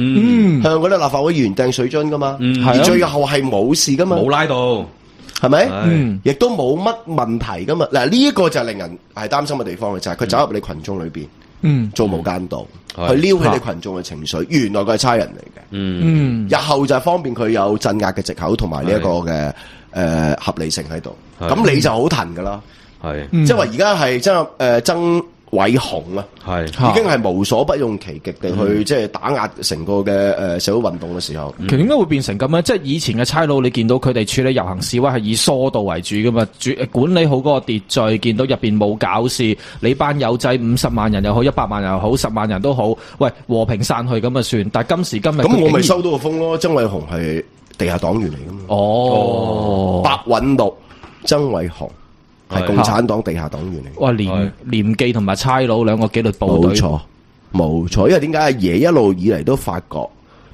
向嗰啲立法會議員掟水樽噶嘛，而最後係冇事噶嘛，冇拉到。係咪？亦都冇乜問題噶嘛？嗱，呢一個就係令人係擔心嘅地方嘅，就係佢走入你群眾裏邊，做無間道，去撩起你群眾嘅情緒。原來佢係差人嚟嘅。日後就係方便佢有鎮壓嘅藉口，同埋呢一個嘅合理性喺度。咁你就好騰噶啦。即係話而家係爭偉雄啊，已經係無所不用其極地去即係打壓成個嘅社會運動嘅時候。其實點解會變成咁咧？即係以前嘅差佬，你見到佢哋處理遊行示威係以疏導為主噶嘛，管理好嗰個秩序，見到入邊冇搞事，你班友仔50萬人又好，100萬人又好，10萬人都好，喂，和平散去咁啊算。但係今時今日咁我咪收到個風咯，曾偉雄係地下黨員嚟噶嘛？哦，白韞六、曾偉雄係共產黨地下黨員嚟。哇，廉記同埋差佬兩個紀律部隊，冇錯，因為點解阿爺一路以嚟都發覺，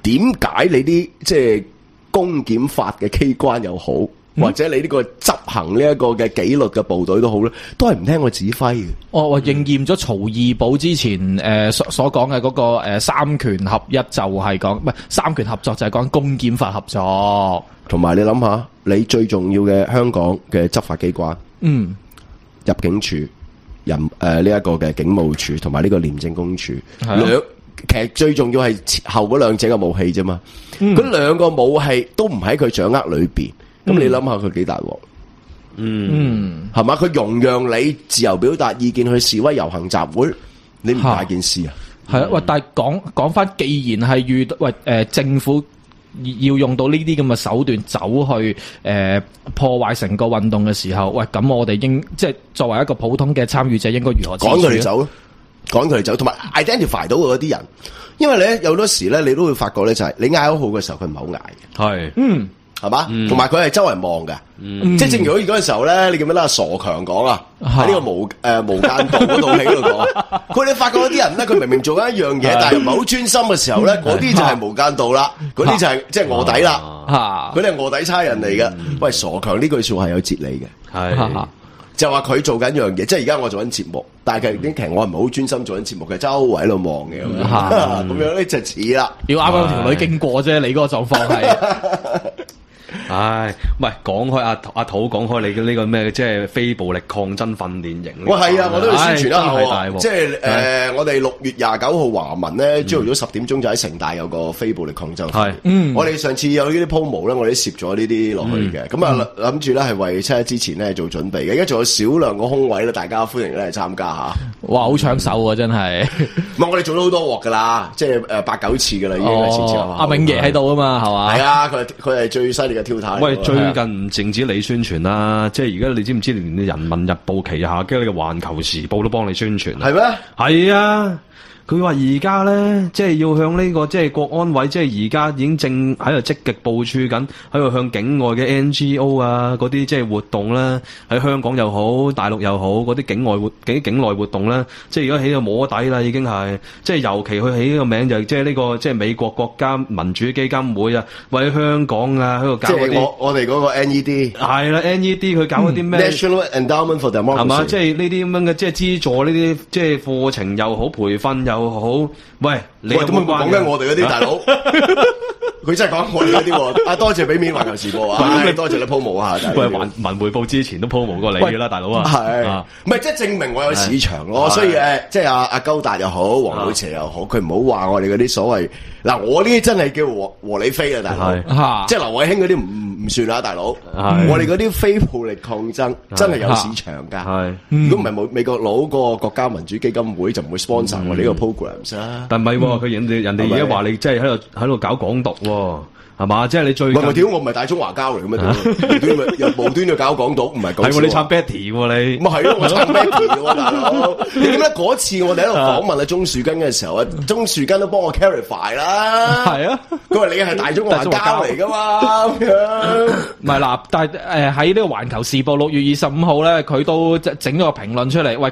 點解你啲即係公檢法嘅機關又好，或者你呢個執行呢一個嘅紀律嘅部隊都好咧，都係唔聽我指揮嘅。我應驗咗曹二寶之前所講嘅嗰個三權合一，就係講唔係三權合作，就係講公檢法合作。同埋你諗下，你最重要嘅香港嘅執法機關，入境處、呢一個嘅警務處同埋呢個廉政公署，其實最重要係後嗰兩者嘅武器啫嘛。嗰兩個武器都唔喺佢掌握裏邊，咁你諗下佢幾大鑊？係嘛？佢容讓你自由表達意見去示威遊行集會，你唔大件事啊？係啊，喂！但係講翻，既然係遇到政府要用到呢啲咁嘅手段走去破壞成個運動嘅時候，喂，咁我哋即係作為一個普通嘅參與者，應該如何趕佢哋走？趕佢哋走，同埋 identify 到嗰啲人，因為咧有好多時咧，你都會發覺咧，就係你嗌好嘅時候，佢唔係好嗌嘅，係嘛？同埋佢係周圍望嘅，即係正如好似嗰陣時候咧，你記唔記得阿傻強講啊？喺呢個無間道嗰套戲嗰度講，佢哋發覺嗰啲人咧，佢明明做緊一樣嘢，但係唔係好專心嘅時候咧，嗰啲就係無間道啦，嗰啲就係即係臥底啦，佢哋係臥底差人嚟嘅。喂，傻強呢句說話係有哲理嘅，係就話佢做緊一樣嘢，即係而家我做緊節目，但係其實我唔係好專心做緊節目嘅，周圍喺度望嘅咁樣咧就似啦。要啱啱條女經過啫，你嗰個狀況係。唉，喂，講開阿土講開你嘅呢個咩，即係非暴力抗爭訓練營。哇，係啊，我都要宣傳一下，即係我哋6月29號華文咧，朝頭早10點鐘就喺城大有個非暴力抗爭。係，我哋上次有呢啲 promo 咧，我哋攝咗呢啲落去嘅。咁啊諗住咧係為7日之前咧做準備嘅，而家仲有少量個空位咧，大家歡迎咧參加吓。哇，好搶手啊，真係！唔係我哋做咗好多鑊噶啦，即係8、9次噶啦，已經係前前後後。阿永爺喺度啊嘛，係嘛？係啊，佢係最犀利嘅挑太。喂，最近唔淨止你宣傳啦，即係而家你知唔知連《人民日報》旗下嘅呢個《環球時報》都幫你宣傳？係咩？係啊。佢話而家咧，即係要向呢個即係國安委，即係而家已經正喺度積極部署緊，喺度向境外嘅 NGO 啊嗰啲即係活動啦，喺香港又好，大陸又好，嗰啲境內活動啦，即係而家起到摸底啦，已經係，即係尤其佢起呢個名就即係呢個即係美國國家民主基金會啊，為香港啊喺度搞嗰啲，我哋嗰個 NED 係啦 NED 佢搞嗰啲咩 National Endowment for Democracy 係嘛，即係呢啲咁樣嘅即係資助呢啲即係課程又好，培訓又好，喂，你有冇講緊我哋嗰啲大佬？佢真係講我哋嗰啲喎。啊，多謝俾面環球時報啊！多謝你 promo 啊！喂，文匯報之前都 promo 過你㗎啦，大佬啊！係，唔係即係證明我有市場咯。所以即係阿高達又好，黃偉邪又好，佢唔好話我哋嗰啲所謂嗱，我呢啲真係叫和理非啊，大佬。即係劉偉興嗰啲唔算啦，大佬。我哋嗰啲非暴力抗爭真係有市場㗎。如果唔係美國佬個國家民主基金會就唔會 sponsor 我哋呢個 programs 啦。但唔係喎，佢人哋而家話你即係喺度搞港獨喎。係嘛？即係你最近我唔係大中華膠嚟嘅咩？又無端要搞港獨，唔係講笑。係你撐 Betty 喎你？咪係咯，我撐 Betty 喎大佬。你點解嗰次我哋喺度訪問阿鍾樹根嘅時候啊，鍾樹根都幫我 clarify 啦。係啊，佢話你係大中華膠嚟㗎嘛？唔係嗱，但係喺呢個環球時報6月25號咧，佢都整咗個評論出嚟。喂，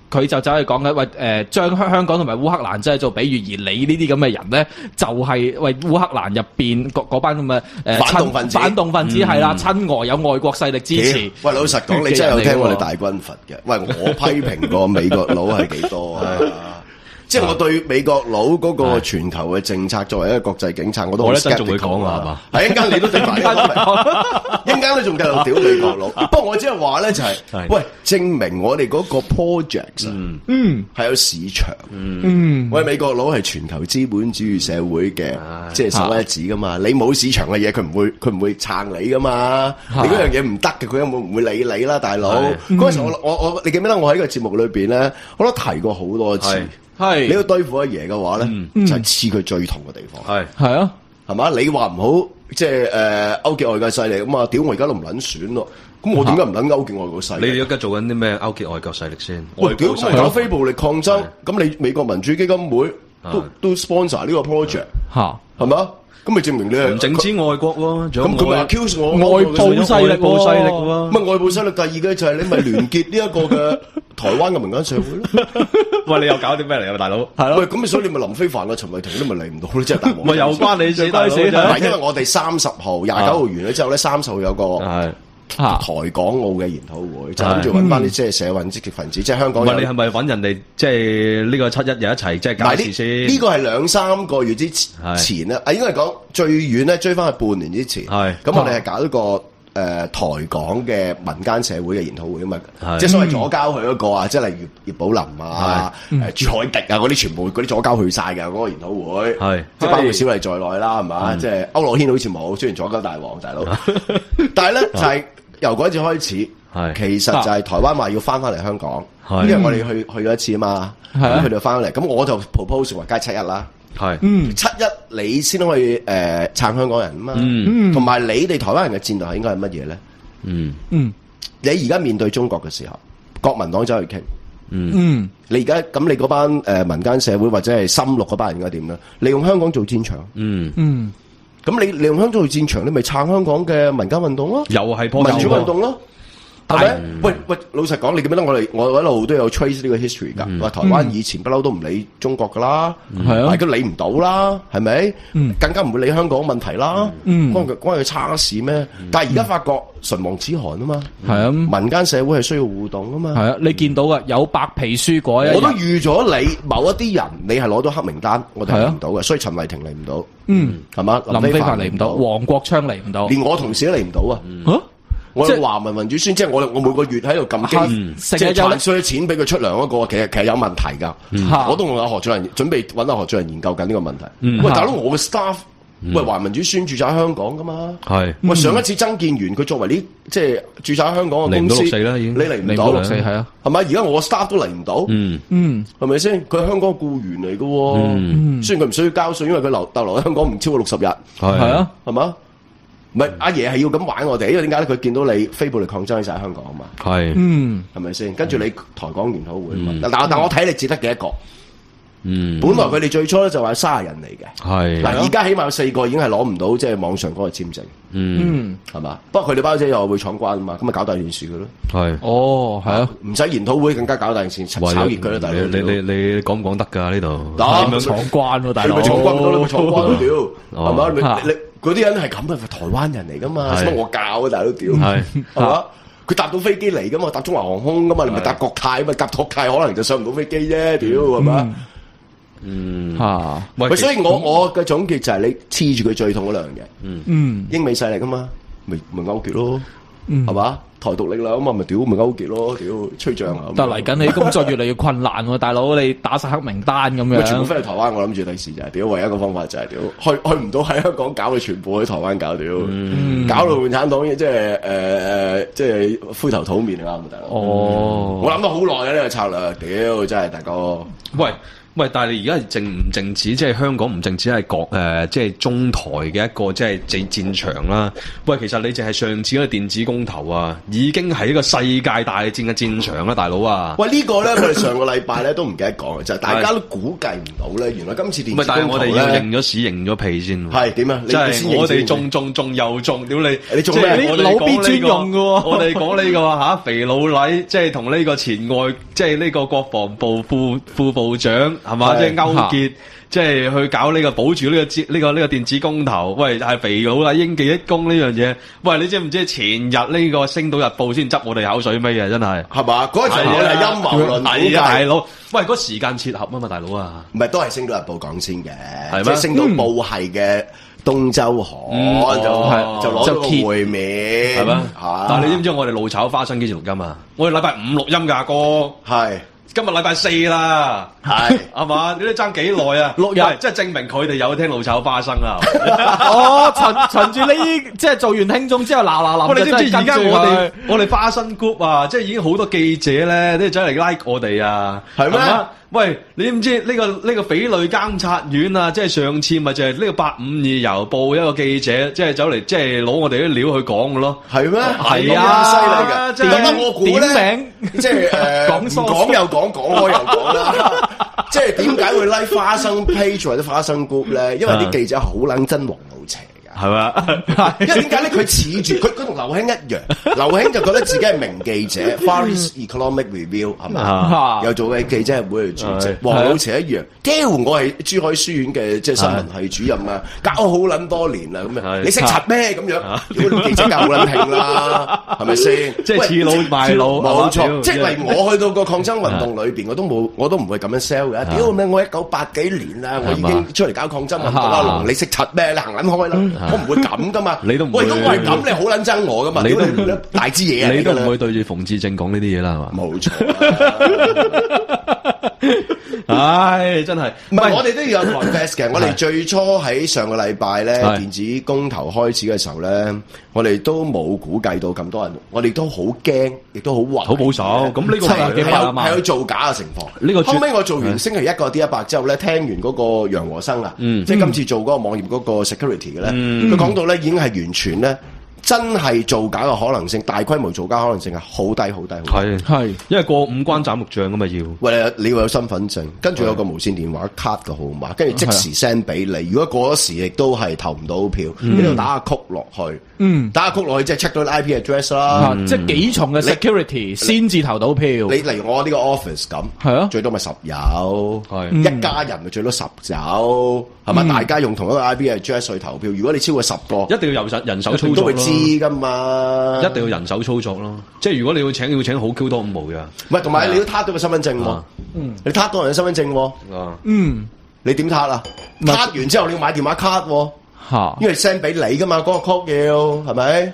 佢就走去講緊喂將香港同埋烏克蘭即係做比喻，而你呢啲咁嘅人咧，就係為烏克蘭入邊嗰班咁嘅反動分子係啦，親俄有外國勢力支持。喂，老實講，你真係有聽我哋大軍閥嘅？喂，我批評過美國佬係幾多啊？即係我對美國佬嗰個全球嘅政策作為一個國際警察，我都好 skeptical 仲會講啊，係嘛？係一陣間你都對埋，一陣間都仲繼續屌美國佬。不過我只係話咧就係，喂，證明我哋嗰個 project 係有市場。喂，美國佬係全球資本主義社會嘅即係首一指噶嘛？你冇市場嘅嘢，佢唔會撐你噶嘛？你嗰樣嘢唔得嘅，佢有冇唔會理你啦，大佬。嗰陣時我你記唔記得我喺個節目裏邊咧，我都提過好多次。係你要對付阿爺嘅話咧，就係刺佢最痛嘅地方。係啊，係嘛？你話唔好即係勾結外界勢力咁啊？屌我而家都唔撚選咯，咁我點解唔撚勾結外國勢力？你而家做緊啲咩勾結外國勢力先？喂，屌咁咪搞非暴力抗爭？咁你美國民主基金會都 sponsor 呢個 project 嚇，係嘛？咁咪證明你係唔淨止外國喎，咁佢咪 accuse 我外部勢力喎，乜外部勢力？第二嘅就係你咪聯結呢一個嘅台灣嘅民間社會咯。喂，你又搞啲咩嚟啊，大佬？係咯。喂，咁所以你咪林飛帆啊、陳偉霆都咪嚟唔到咧，即係大鑊。咪又關你事，大佬。唔係因為我哋30號、29號完咗之後咧，30號有個台港澳嘅研討會，就諗住揾翻啲即係社運積極分子，即係香港。唔係你係咪揾人哋即係呢個7·1又一齊即係搞事先？呢個係2-3個月之前咧，應該係講最遠咧追翻去半年之前。係咁，我哋係搞一個台港嘅民間社會嘅研討會啊嘛，即係所謂左膠去嗰個啊，即係例如葉寶林啊、朱凱迪啊嗰啲，全部嗰啲左膠去晒嘅嗰個研討會，即係包括小麗在內啦，係嘛？即係區諾軒好似冇，雖然左膠大王大佬，但係咧就係由嗰陣開始，其實就係台灣話要翻嚟香港，因為我哋去咗一次啊嘛，咁佢哋翻嚟，咁我就 propose 話梗係7·1啦。係，7·1你先可以撐香港人啊嘛，同埋你哋台灣人嘅戰略係應該係乜嘢咧？你而家面對中國嘅時候，國民黨走去傾，你而家咁你嗰班民間社會或者係深綠嗰班人應該點咧？利用香港做戰場，咁你利用香港做戰場，你咪撐香港嘅民間運動咯，又係民主運動咯。係咪？喂，老實講，你記唔記得我一路都有 trace 呢個 history 㗎？話台灣以前不嬲都唔理中國㗎啦，係都理唔到啦，係咪？更加唔會理香港問題啦，關佢叉事咩？但係而家發覺唇亡齒寒啊嘛，係啊，民間社會係需要互動啊嘛，係啊，你見到㗎有白皮書嗰一日，我都預咗你某一啲人，你係攞到黑名單，我哋嚟唔到嘅，所以陳偉霆嚟唔到，係嘛？林飛帆嚟唔到，黃國昌嚟唔到，連我同事都嚟唔到啊！我係華民主宣，即係我每個月喺度撳機，即係賺衰錢俾佢出糧嗰個，其實有問題噶。我都同阿何俊仁準備揾阿何俊仁研究緊呢個問題。喂，大佬，我嘅 staff 喂華民主宣註冊喺香港噶嘛？係喂上一次曾建元佢作為呢即係註冊喺香港嘅公司，嚟唔到6·4啦，已經你嚟唔到6·4係啊？係咪？而家我 staff 都嚟唔到，係咪先？佢係香港嘅僱員嚟嘅，雖然佢唔需要交稅，因為佢逗留喺香港唔超過60日，係啊，係嘛？唔係阿爺係要咁玩我哋，因為點解咧？佢見到你非暴力抗爭喺晒香港啊嘛，係，係咪先？跟住你台港研討會嘛，但我睇你只得幾多個？本來佢哋最初咧就話30人嚟嘅，係，嗱而家起碼有4個已經係攞唔到即係網上嗰個簽證，係嘛？不過佢哋包姐又會闖關啊嘛，咁咪搞大件事嘅咯，係，哦，係啊，唔使研討會更加搞大件事，炒熱佢啦，大佬，你講唔講得㗎呢度？點樣闖關喎，大佬？你咪闖關咯，你咪闖關咯，屌，係嘛？你嗰啲人係咁嘅，台灣人嚟噶嘛？使乜我教啊？大佬屌，係嘛？佢搭到飛機嚟噶嘛？搭中華航空噶嘛？你咪搭國泰嘛？搭國泰可能就上唔到飛機啫，屌係嘛？喂，所以我嘅總結就係你黐住佢最痛嗰兩嘢，英美勢力噶嘛，咪勾結咯，係嘛？台獨力量啊嘛，咪屌咪勾結咯，屌吹脹啊！但嚟緊你工作越嚟越困難喎，大佬你打晒黑名單咁樣。全部飛去台灣，我諗住第時就係屌，唯一一個方法就係屌，去唔到喺香港搞，你全部喺台灣搞屌，搞到共產黨即係灰頭土面啊！大佬，我諗咗好耐啊呢個策略，屌真係大哥，喂，但係你而家係唔淨止，即係香港唔淨止係即係中台嘅一個即係戰場啦。喂，其實你淨係上次嗰個電子公投啊，已經係一個世界大戰嘅戰場啦，大佬啊！喂，呢個咧，我哋上個禮拜咧都唔記得講嘅，就係大家都估計唔到咧，原來今次電子公投咧，但係我哋要認咗屎認咗屁先。係點啊？即係我哋仲又仲，屌你做咩？我哋老必專用嘅喎，我哋講呢個嚇肥佬黎，即係同呢個前外，即係呢個國防部副部長。係嘛？即係勾結。即係去搞呢個保住呢個電子公投，喂係肥佬啦，應記一功呢樣嘢。喂，你知唔知前日呢個《星島日報》先執我哋口水尾啊？真係係嘛？嗰陣我係陰謀論，係啊，大佬。喂，嗰時間切合啊嘛，大佬啊，唔係都係《星島日報》講先嘅，即係《星島報》係嘅東周刊就攞咗個會面，係咩？但係你知唔知我哋怒炒花生幾時錄音啊？我哋禮拜5錄音㗎，哥係。今日禮拜4啦，係嘛？你都爭幾耐啊？6日，即係證明佢哋有聽老炒花生啊！循住呢，即係做完聽眾之後嗱，你知唔知而家我哋花生 group 啊，即係已經好多記者咧，都走嚟 like 我哋啊，係咩？喂，你知唔知呢個匪類監察院啊？即係上次咪就係呢個852郵報一個記者，即係走嚟即係攞我哋啲料去講嘅咯，係咩？係啊，犀利嘅，即係我估咧，點名即係唔講又講開又講啦。即係點解會 like 花生 page 或者花生 group 咧？因為啲記者好撚憎黃老邪。係嘛？因為點解咧？佢似住佢同劉興一樣，劉興就覺得自己係名記者 ，Far East Economic Review 係嘛？又做嘅記者會去主席，黃老邪一樣。屌，我係珠海書院嘅即係新聞系主任啊，教咗好撚多年啦，咁樣你識柒咩？咁樣，記者教好撚興啦，係咪先？即係恃老賣老，冇錯。即係例如我去到個抗爭運動裏邊，我都唔會咁樣 sell 嘅。屌咩？我1980幾年啦，我已經出嚟搞抗爭運動啦。龍，你識柒咩？你行撚開啦！我唔會咁噶嘛，你都唔會。喂，如果我係咁，你好撚憎我噶嘛？你都唔大支嘢啊！你都唔會對住馮智政講呢啲嘢啦，係嘛？冇錯。唉，真係唔係我哋都要有 confess 嘅。我哋最初喺上個禮拜咧，電子公投開始嘅時候咧，我哋都冇估計到咁多人，我哋都好驚，亦都好暈，好保守。咁呢個係有造假嘅情況。呢個後尾我做完星期一個 D100之後咧，聽完嗰個楊和生啊，即係今次做嗰個網頁嗰個 security 嘅咧，佢講到咧已經係完全咧。真係造假嘅可能性，大規模造假可能性係好低好低。係，因為過5關斬六將㗎嘛要。喂，你要有身份證，跟住有個無線電話卡嘅號碼，跟住即時 send 俾你。如果過咗時，亦都係投唔到票，呢度打個曲落去。打個曲落去即係 check 到 IP address 啦。即係幾重嘅 security 先至投到票。你例如我呢個 office 咁，係啊，最多咪10友，一家人咪最多10友，係咪？大家用同一個 IP address 去投票。如果你超過10個，一定要人手操作咯。知噶嘛？一定要人手操作咯，即係如果你要請好 Q 多5毛嘅，唔係同埋你要撻到個身份證喎，你撻到人嘅身份證喎，你點撻啊？撻完之後你要買電話卡喎，因為 send 俾你噶嘛，嗰個 code 要係咪？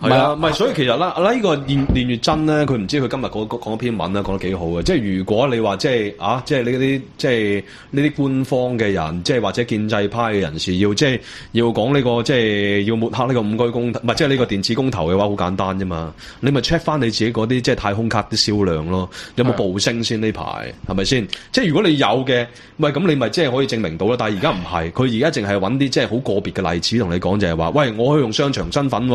係啊，唔係，所以其實啦，呢個練月真咧，佢唔知佢今日講篇文咧，講得幾好嘅。即係如果你話即係即係呢啲即係呢啲官方嘅人，即係或者建制派嘅人士，要講呢個即係要抹黑呢個5居公投，唔係即係呢個電子公投嘅話，好簡單啫嘛。你咪 check 翻你自己嗰啲即係太空卡啲銷量咯，有冇暴升先呢排係咪先？即係如果你有嘅，喂咁你咪即係可以證明到啦。但係而家唔係，佢而家淨係揾啲即係好個別嘅例子同你講，就係話，喂，我可以用商場身份，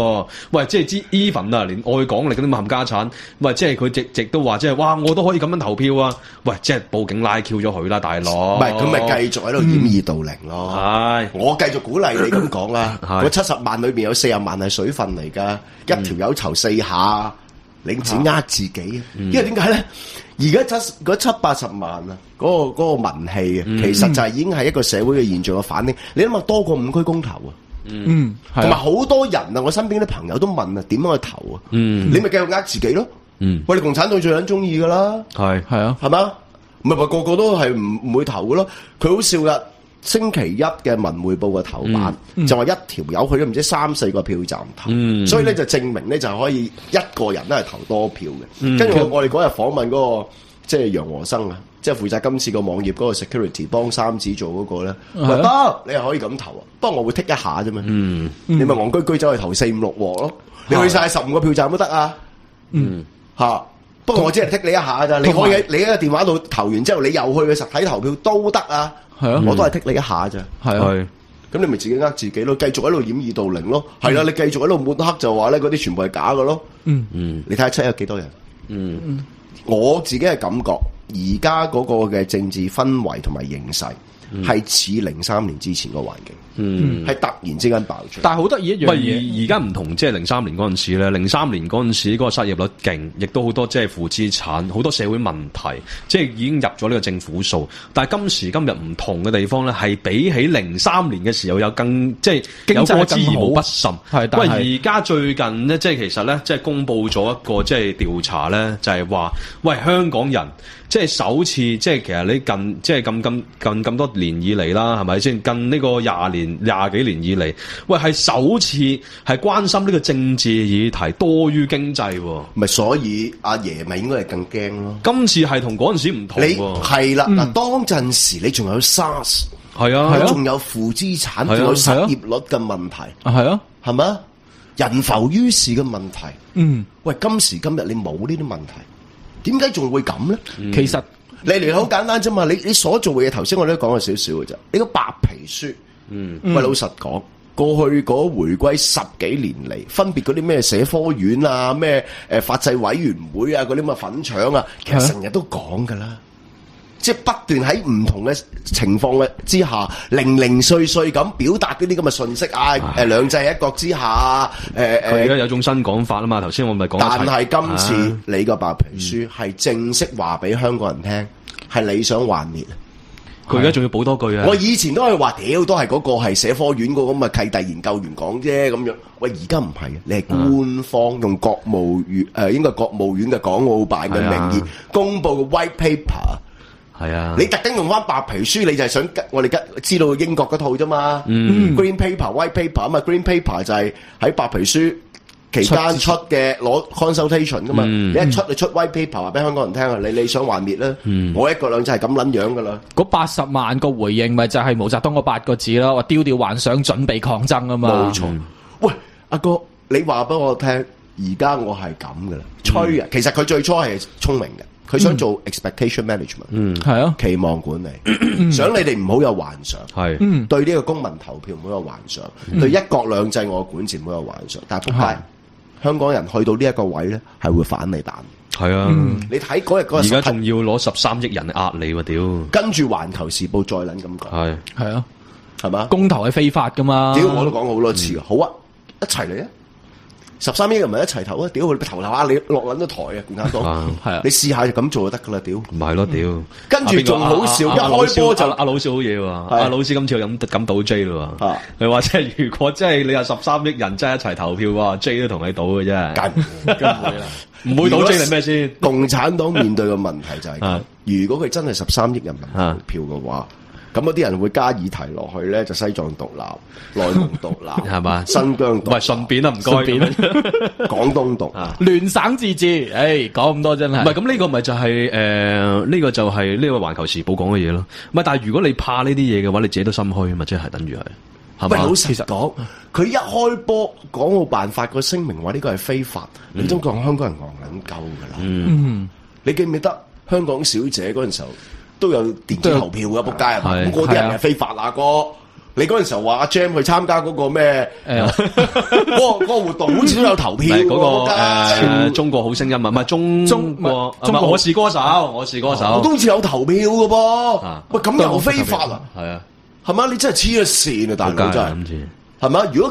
喂。即係知 even 啊，連愛港力嗰啲冚家產，喂，即係佢直都話，即係哇，我都可以咁樣投票啊！喂，即係報警拉 Q 咗佢啦，大佬。唔係，佢咪繼續喺度掩耳盜鈴咯。係，我繼續鼓勵你咁講啦。嗰70萬裏邊有40萬係水分嚟㗎，一條友籌4下，你只呃自己。因為點解咧？而家嗰70-80萬啊，嗰個民氣啊，其實就係已經係一個社會嘅現象嘅反應。你諗下，多過5區公投啊！同埋好多人啊！我身邊啲朋友都問啊，點樣去投啊？你咪繼續呃自己咯。喂，你共產黨最撚中意噶啦，係啊，係嘛？唔係話個個都係唔會投噶咯。佢好笑噶，星期一嘅文匯報嘅頭版就話一條友去咗唔知3-4個票站投，所以咧就證明咧就可以一個人都係投多票嘅。跟住我哋嗰日訪問嗰個即係楊和生啊。即係負責今次個網頁嗰個 security 幫三子做嗰個咧，得你係可以咁投啊，不過我會剔一下啫嘛。你咪戇居居走去投4、5、6鑊咯，你去晒15個票站都得啊。不過我只係剔你一下咋，你可以喺你喺個電話度投完之後，你又去嘅實體投票都得啊。係啊，我都係剔你一下咋。係啊，咁你咪自己呃自己咯，繼續喺度掩耳盜鈴咯。係啦，你繼續喺度抹黑就話咧嗰啲全部係假嘅咯。你睇下7有幾多人？我自己係感覺。而家嗰個嘅政治氛圍同埋形勢，係似03年之前個環境，係突然之間爆出。但係好得意一樣嘢，而家唔同，即係03年嗰陣時咧，03年嗰陣時嗰個失業率勁，亦都好多即係負資產，好多社會問題，即係已經入咗呢個政府數。但係今時今日唔同嘅地方咧，係比起03年嘅時候有更即係有過之而無不甚。喂，而家最近咧，即係其實咧，即係公佈咗一個即係調查咧，就係話，喂，香港人。即係首次，即係其實你近即係咁多年以嚟啦，係咪先？近呢個20幾年以嚟，喂，係首次係關心呢個政治議題多於經濟喎。咪所以阿爺咪應該係更驚咯。今次係同嗰陣時唔同喎。你係啦，嗱，當陣時你仲有 SARS， 係啊，仲有負資產，仲有失業率嘅問題，係啊，係咪？人浮於事嘅問題，喂，今時今日你冇呢啲問題。點解仲會咁咧？其實你嚟好簡單啫嘛！你所做嘅嘢，頭先我都講咗少少嘅啫。你個白皮書，喂，老實講，過去嗰回歸10幾年嚟，分別嗰啲咩社科院啊、咩法制委員會啊、嗰啲咁嘅粉腸啊，其實成日都講噶啦。即係不斷喺唔同嘅情況嘅之下，零碎碎咁表達嗰啲咁嘅信息啊，兩制一國之下，佢而家有種新講法啊嘛。頭先我咪講，但係今次你個白皮書係正式話俾香港人聽，係理想幻滅。佢而家仲要補多句啊！我以前都係話，屌都係嗰個係社科院嗰個咁嘅契弟研究員講啫咁樣。喂，而家唔係，你係官方用國務院應該國務院嘅港澳辦嘅名義公佈嘅 white paper。係啊，你特登用翻白皮書，你就係想我哋知道英國嗰套啫嘛。Green paper、white paper 啊嘛。Green paper 就係喺白皮書期間出嘅攞 consultation 噶嘛。你一出你出 white paper 話俾香港人聽啊，你理想幻滅啦。我一國兩制係咁撚樣噶啦。嗰80萬個回應咪就係毛澤東嗰8個字啦，話丟掉幻想，準備抗爭啊嘛。冇錯。喂，阿哥，你話俾我聽，而家我係咁噶啦，吹啊！其實佢最初係聰明嘅。佢想做 expectation management，係啊，期望管理，想你哋唔好有幻想，係，對呢個公民投票唔好有幻想，對一國兩制我嘅管治唔好有幻想，但係仆街，香港人去到呢一個位咧，係會反你彈，係啊，你睇嗰日嗰個，而家仲要攞13億人壓你喎，屌，跟住環球時報再撚咁講，係啊，係嘛，公投係非法噶嘛，屌我都講過好多次，好啊，一齊嚟啊！13億人咪一齊投啊！屌佢投下你落撚咗台啊！共產黨係啊，你試下就咁做就得噶啦！屌唔係咯，屌跟住仲好笑，一開波就阿老師好嘢喎！阿老師今次又咁賭 J 咯喎！佢話即係如果真係你有13億人真係一齊投票嘅 J 都同你賭嘅啫，梗唔會啦，唔會賭 J 係咩先？共產黨面對嘅問題就係，如果佢真係13億人民投票嘅話。咁嗰啲人會加議題落去咧，就西藏獨立、內蒙獨立，係嘛？新疆獨立，唔係順便啊，唔該。廣東獨立，聯省自治，講咁多真係。唔係咁呢個咪就係呢個就係呢個環球時報講嘅嘢咯。唔係，但係如果你怕呢啲嘢嘅話，你自己都心虛啊嘛，即係等於係。喂，老實講，佢一開波港澳辦發個聲明話呢個係非法，你都講香港人戇撚鳩㗎啦。你記唔記得香港小姐嗰陣時候？都有電子投票嘅仆街係嘛？咁嗰啲人係非法啊哥！你嗰陣時候話阿 Jam 去參加嗰個咩？嗰個活動好似都有投票嗰個中國好聲音啊，唔係中國我是歌手，我是歌手，都好似有投票嘅噃。喂，咁又非法啊？係啊，係嘛？你真係黐咗線啊，大佬真係。係嘛？如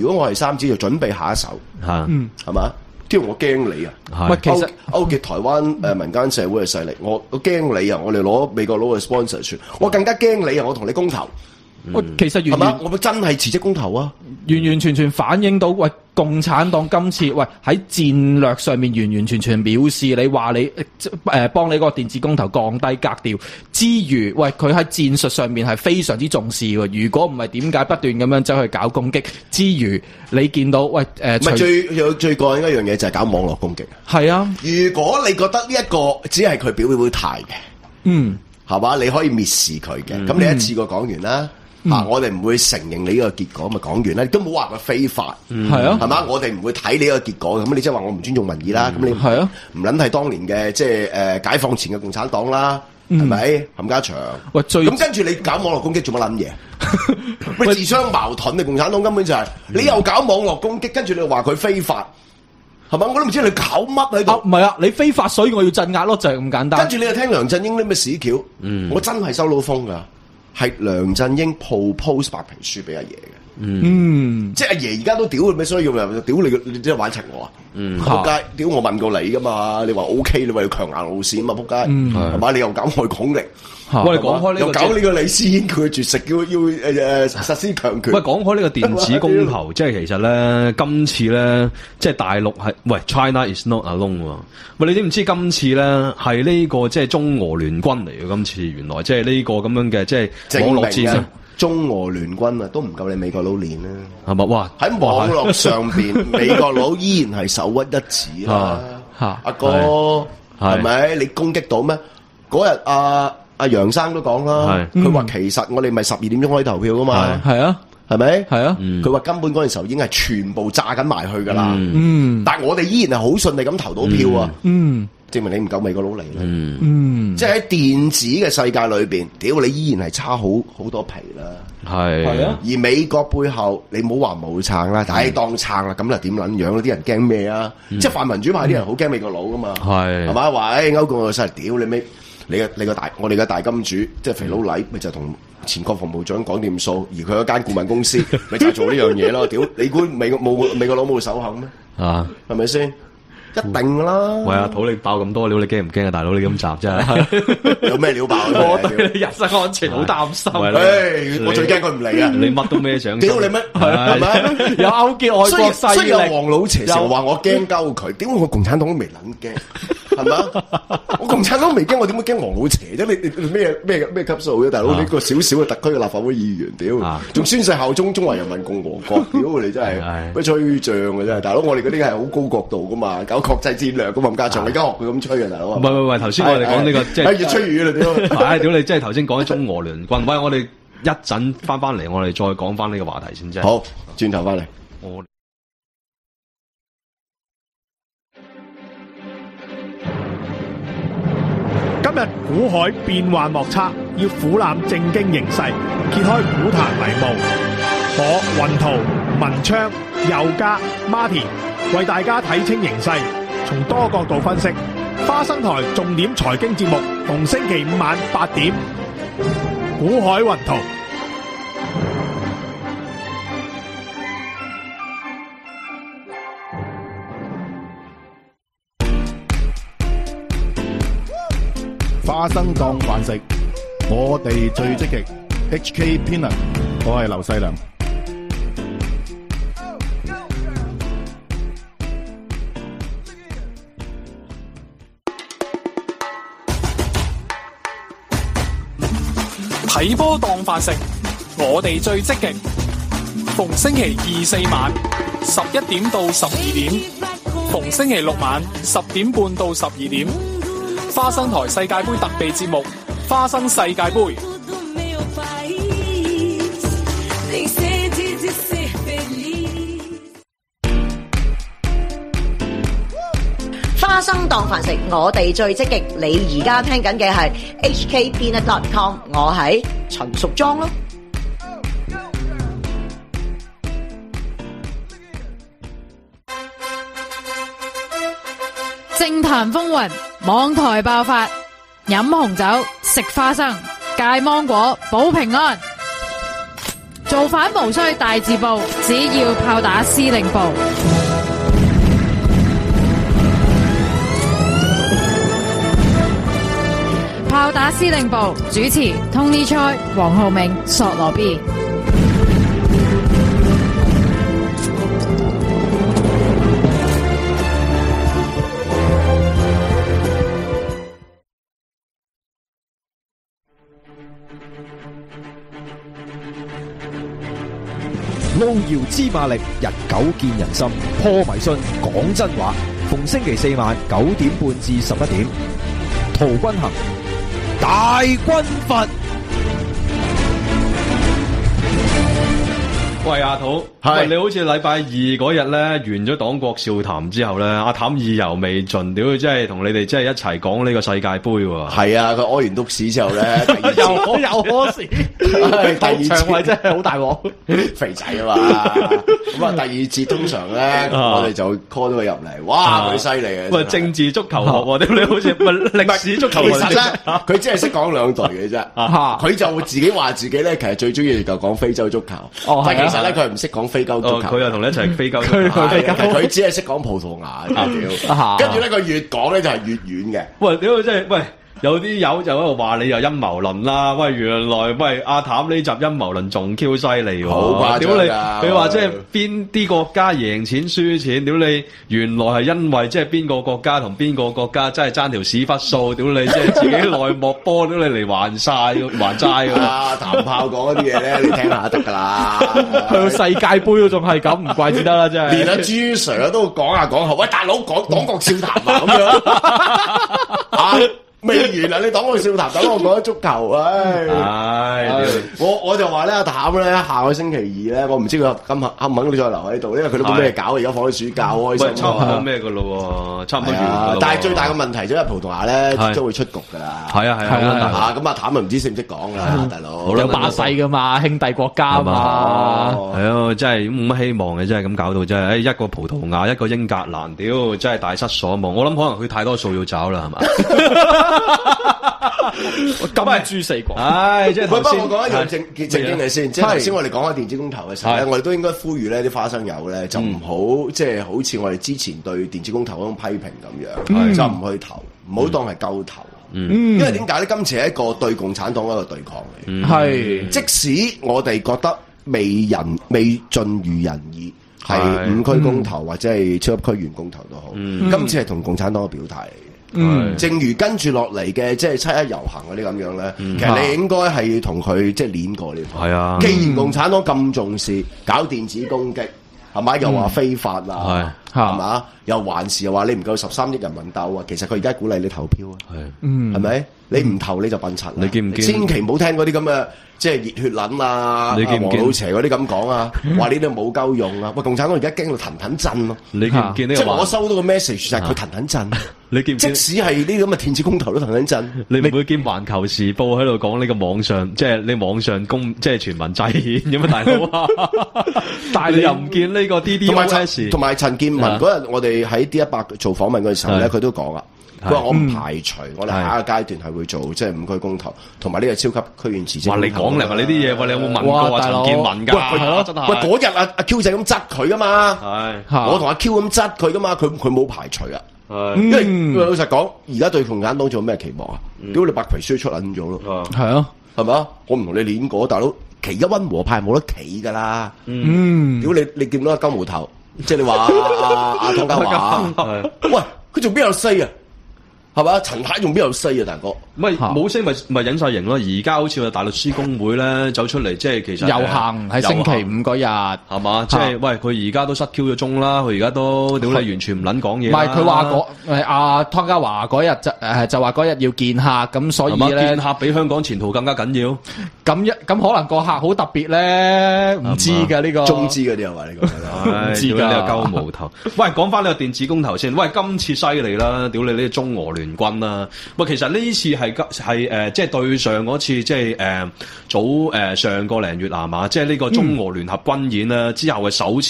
果我係三子，就準備下一手。係嘛？因為我驚你啊！喂，其實勾結台灣民間社會嘅勢力，我驚你啊！我哋攞美國佬嘅 sponsor 我更加驚你啊！我同你公投。其實係嘛？我咪真係辭職公投啊！完完全全反映到喂，共產黨今次喂喺戰略上面完完全全藐視你，話你幫你嗰個電子公投降低格調之餘，喂佢喺戰術上面係非常之重視喎。如果唔係點解不斷咁樣走去搞攻擊之餘，你見到喂最過癮一樣嘢就係搞網絡攻擊。係啊，如果你覺得呢一個只係佢表態嘅，係嘛？你可以蔑視佢嘅，咁你一次過講完啦。我哋唔會承認你呢個結果，咪講完啦，都冇話佢非法，係啊，係嘛？我哋唔會睇你個結果，咁你即係話我唔尊重民意啦，咁你係啊，唔撚係當年嘅即係解放前嘅共產黨啦，係咪？冚家祥，喂，咁跟住你搞網絡攻擊做乜撚嘢？喂，自相矛盾嘅共產黨根本就係你又搞網絡攻擊，跟住你又話佢非法。係嘛？我都唔知你搞乜喺度。唔係啊，你非法，所以我要鎮壓咯，就係咁簡單。跟住你又聽梁振英啲咩屎橋，我真係收到風噶。係梁振英 propose 白皮書俾阿爺嘅。即係阿爺而家都屌佢咩？所以屌你即係玩柒我啊！仆街，屌我問過你噶嘛？你話 OK，你話要強硬路線嘛？仆街係嘛？你又搞外港力，喂，講開呢個又搞呢個李思燕佢絕食，要實施強權。喂，講開呢個電子公投，即係其實咧，今次咧，即係大陸係喂 China is not alone 喎。喂，你知唔知今次咧係呢個即係中俄聯軍嚟嘅？今次原來即係呢個咁樣嘅即係網絡戰爭。中俄聯軍啊，都唔夠你美國佬練啦，係咪？哇！喺網絡上邊，美國佬依然係首屈一指啦。阿哥係咪？你攻擊到咩？嗰日阿楊生都講啦，佢話其實我哋咪12點鐘可以投票噶嘛。係啊，係咪？係啊。佢話根本嗰陣時候已經係全部炸緊埋去噶啦。但係我哋依然係好順利咁投到票啊。證明你唔夠美國佬嚟啦，即係喺電子嘅世界裏邊，屌你依然係差好多皮啦，係啊！而美國背後你冇話冇撐啦，但係當撐啦，咁又點撚樣？啲人驚咩啊？即係泛民主派啲人好驚美國佬噶嘛，係嘛？話歐共嘅勢，屌你咩？我哋嘅大金主即係肥佬黎，咪就同前國防部長講掂數，而佢有間顧問公司，咪就做呢樣嘢咯。屌你估美國佬冇手肯咩？啊，係咪先？一定啦！喂，阿土你爆咁多料，你驚唔驚啊？大佬你咁雜真係，有咩料爆？我對你人身安全好擔心。我最驚佢唔嚟啊！你乜都孭上，屌你乜？係咪？有勾結外國勢力，所以有黃老邪成日話我驚鳩佢，點解我共產黨都未撚驚？係咪？我共產黨未驚，我點會驚黃老邪啫？你咩級數啫？大佬，你個小小嘅特區嘅立法會議員，屌，仲宣誓效忠中華人民共和國，屌你真係咩吹脹嘅真係，大佬，我哋嗰啲係好高角度噶嘛，搞國際戰略咁冚家祥，你而家學佢咁吹嘅大佬。唔係，頭先我哋講呢個即係越吹越遠啦，屌！屌你，即係頭先講啲中俄聯軍。喂，我哋一陣翻嚟，我哋再講翻呢個話題先啫。好，轉頭翻嚟。今日股海變幻莫測，要俯瞰政經形勢，揭開股壇迷霧。我雲圖、文昌、佑嘉、Martin 為大家睇清形勢，從多角度分析。花生台重點財經節目，逢星期五晚8點，股海雲圖。花生當飯食，我哋最積極。HK Peanut， 我係劉細良。睇波當飯食，我哋最積極。逢星期2、4晚11點到12點，逢星期6晚10點半到12點。花生台世界盃特備節目《花生世界盃》。花生當飯食，我哋最積極。你而家聽緊嘅係 HKpeanut.com， 我係陳淑莊咯。政壇風雲，網台爆發，飲紅酒，食花生，戒芒果，保平安。造反無需大字報，只要炮打司令部。炮打司令部主持 Tony Choi、黃浩銘、索羅 B。路遙知馬力，日久見人心，破迷信，講真話。逢星期4晚9點半至11點，陶君行，大軍閥。喂，阿土，喂，你好似禮拜二嗰日咧完咗黨國笑談之後咧，阿譚意猶未盡，屌，即係同你哋即係一齊講呢個世界盃喎。係啊，佢屙完督屎之後咧，又屙屎，第二腸胃真係好大鑊，肥仔啊嘛。咁啊，第二節通常咧，我哋就 call 咗佢入嚟，哇，佢犀利啊！喂，政治足球學喎，屌你好似歷史足球。其實咧，佢只係識講兩隊嘅啫。佢就自己話自己咧，其實最中意就講非洲足球。但係其實咧，佢係唔識講非洲足球。佢又同你一齊非洲足球。佢只係識講葡萄牙。跟住咧，佢越講咧就係越遠嘅。喂，屌真係喂！有啲友就喺度話你又陰謀論啦，喂，原來喂阿譚呢集陰謀論仲 Q 犀利喎，好誇張㗎！你話即係邊啲國家贏錢輸錢？屌你，原來係因為即係邊個國家同邊個國家真係爭條屎忽數？屌你，即係自己內幕波，屌你嚟還債㗎啦！譚炮講嗰啲嘢咧，你聽下得㗎啦。去到世界盃都仲係咁，唔怪之得啦，真係。連阿朱 Sir 都講下，喂大佬講黨國笑談啊咁樣啊！未完啊！你黨國笑談，等我講足球，我就話咧，阿譚咧，下個星期二咧，我唔知佢肯唔肯再留喺度，因為佢都冇咩搞，而家放咗暑假，開心。差唔多咩噶咯？差唔多完。但係最大嘅問題就係葡萄牙咧，將會出局噶啦。係啊，咁阿譚啊，唔知識唔識講啦，大佬。有巴西噶嘛，兄弟國家嘛。係啊，真係冇乜希望嘅，真係咁搞到真係，一個葡萄牙，一個英格蘭，屌，真係大失所望。我諗可能佢太多數要找啦，係嘛？咁係豬四個，即係不過我講一樣正經嘅先，即係頭先我哋講開電子公投嘅時候咧，我哋都應該呼籲呢啲花生友咧就唔好即係好似我哋之前對電子公投嗰種批評咁樣，就唔去投，唔好當係鳩投。因為點解咧？今次係一個對共產黨一個對抗嚟，係即使我哋覺得未盡如人意，係5區公投或者係超級區員公投都好，今次係同共產黨嘅表態嚟。正如跟住落嚟嘅即係7·1遊行嗰啲咁樣咧，其實你應該係同佢即係練過呢套。係啊，既然共產黨咁重視搞電子攻擊，係咪又話非法啊？係嘛？又還是又話你唔夠13億人民鬥啊？其實佢而家鼓勵你投票啊。係咪？你唔投你就笨柒。你見唔見？千祈唔好聽嗰啲咁嘅即係熱血撚啊！你見唔見黃老邪嗰啲咁講啊？話呢啲冇夠用啊！喂，共產黨而家驚到騰騰震咯！你見唔見呢個？即係我收到個 message 就係佢騰騰震。你見唔見？即使係呢啲咁嘅電子公投都騰騰震。你唔會見《環球時報》喺度講呢個網上，即係你網上即係全民制憲咁啊，大佬啊！但係你又唔見呢個 DDoS 同埋陳健民嗰日，我哋喺 D100做訪問嗰陣時候咧，佢都講啊。佢話：我唔排除我哋下一個階段係會做即係5區公投，同埋呢個超級區議員辭職。哇！你講嚟話呢啲嘢，喂，你有冇問過陳健民㗎？喂，嗰日阿 Q 仔咁質佢㗎嘛？我同阿 Q 咁質佢㗎嘛？佢冇排除啊。因為老實講，而家對共產黨仲有咩期望啊？屌你白皮書出撚咗咯。係啊，係咪啊？我唔同你練過，大佬企一溫和派冇得企㗎啦。屌你見到阿金毛頭，即係你話阿湯家驊，喂，佢仲邊有西啊？係嘛？陳太仲邊有西啊，大哥？冇西咪隱晒形咯。而家好似大律師公會咧走出嚟，即係其實遊行喺星期5嗰日，係嘛？即係喂，佢而家都失 Q 咗鐘啦。佢而家都屌你完全唔撚講嘢。唔係佢話阿湯家驊嗰日就話嗰日要見客，咁所以咧見客比香港前途更加緊要。咁可能個客好特別咧，唔知㗎呢個中資嗰啲係嘛？呢個唔知㗎呢個鳩毛頭。喂，講翻呢個電子公投先。喂，今次犀利啦！屌你呢個中俄聯軍啦！喂，其實呢次係即係對上嗰次，即係早上個零月啊嘛，即係呢個中俄聯合軍演啦，之後嘅首次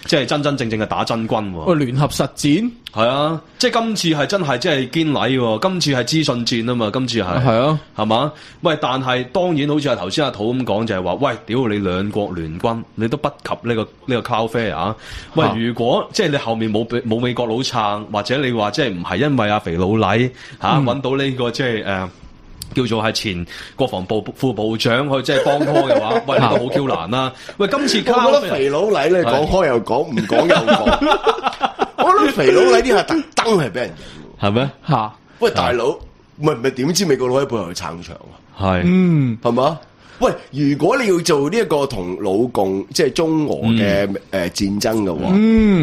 即係真真正正嘅打真軍喎。聯合實戰係啊，即係今次係真係即係堅禮喎，今次係資訊戰啊嘛，今次係啊，係嘛？喂，但係當然好似係頭先阿土咁講，就係話喂，屌你兩國聯軍，你都不及呢個 Cloudflare 啊！喂，如果即係你後面冇美國佬撐，或者你話即係唔係因為阿肥佬黎揾到呢個即係叫做係前國防部副部長去即係幫拖嘅話，喂，呢個好 Q 難啦！喂，今次我覺得肥佬黎咧講開又講，唔講又講。我覺得肥佬黎啲係特登係俾人贏，係咩？喂，大佬，唔係點知美國佬喺背後撐場啊？係，係嘛？喂，如果你要做呢一個同老共即係中俄嘅戰爭嘅話，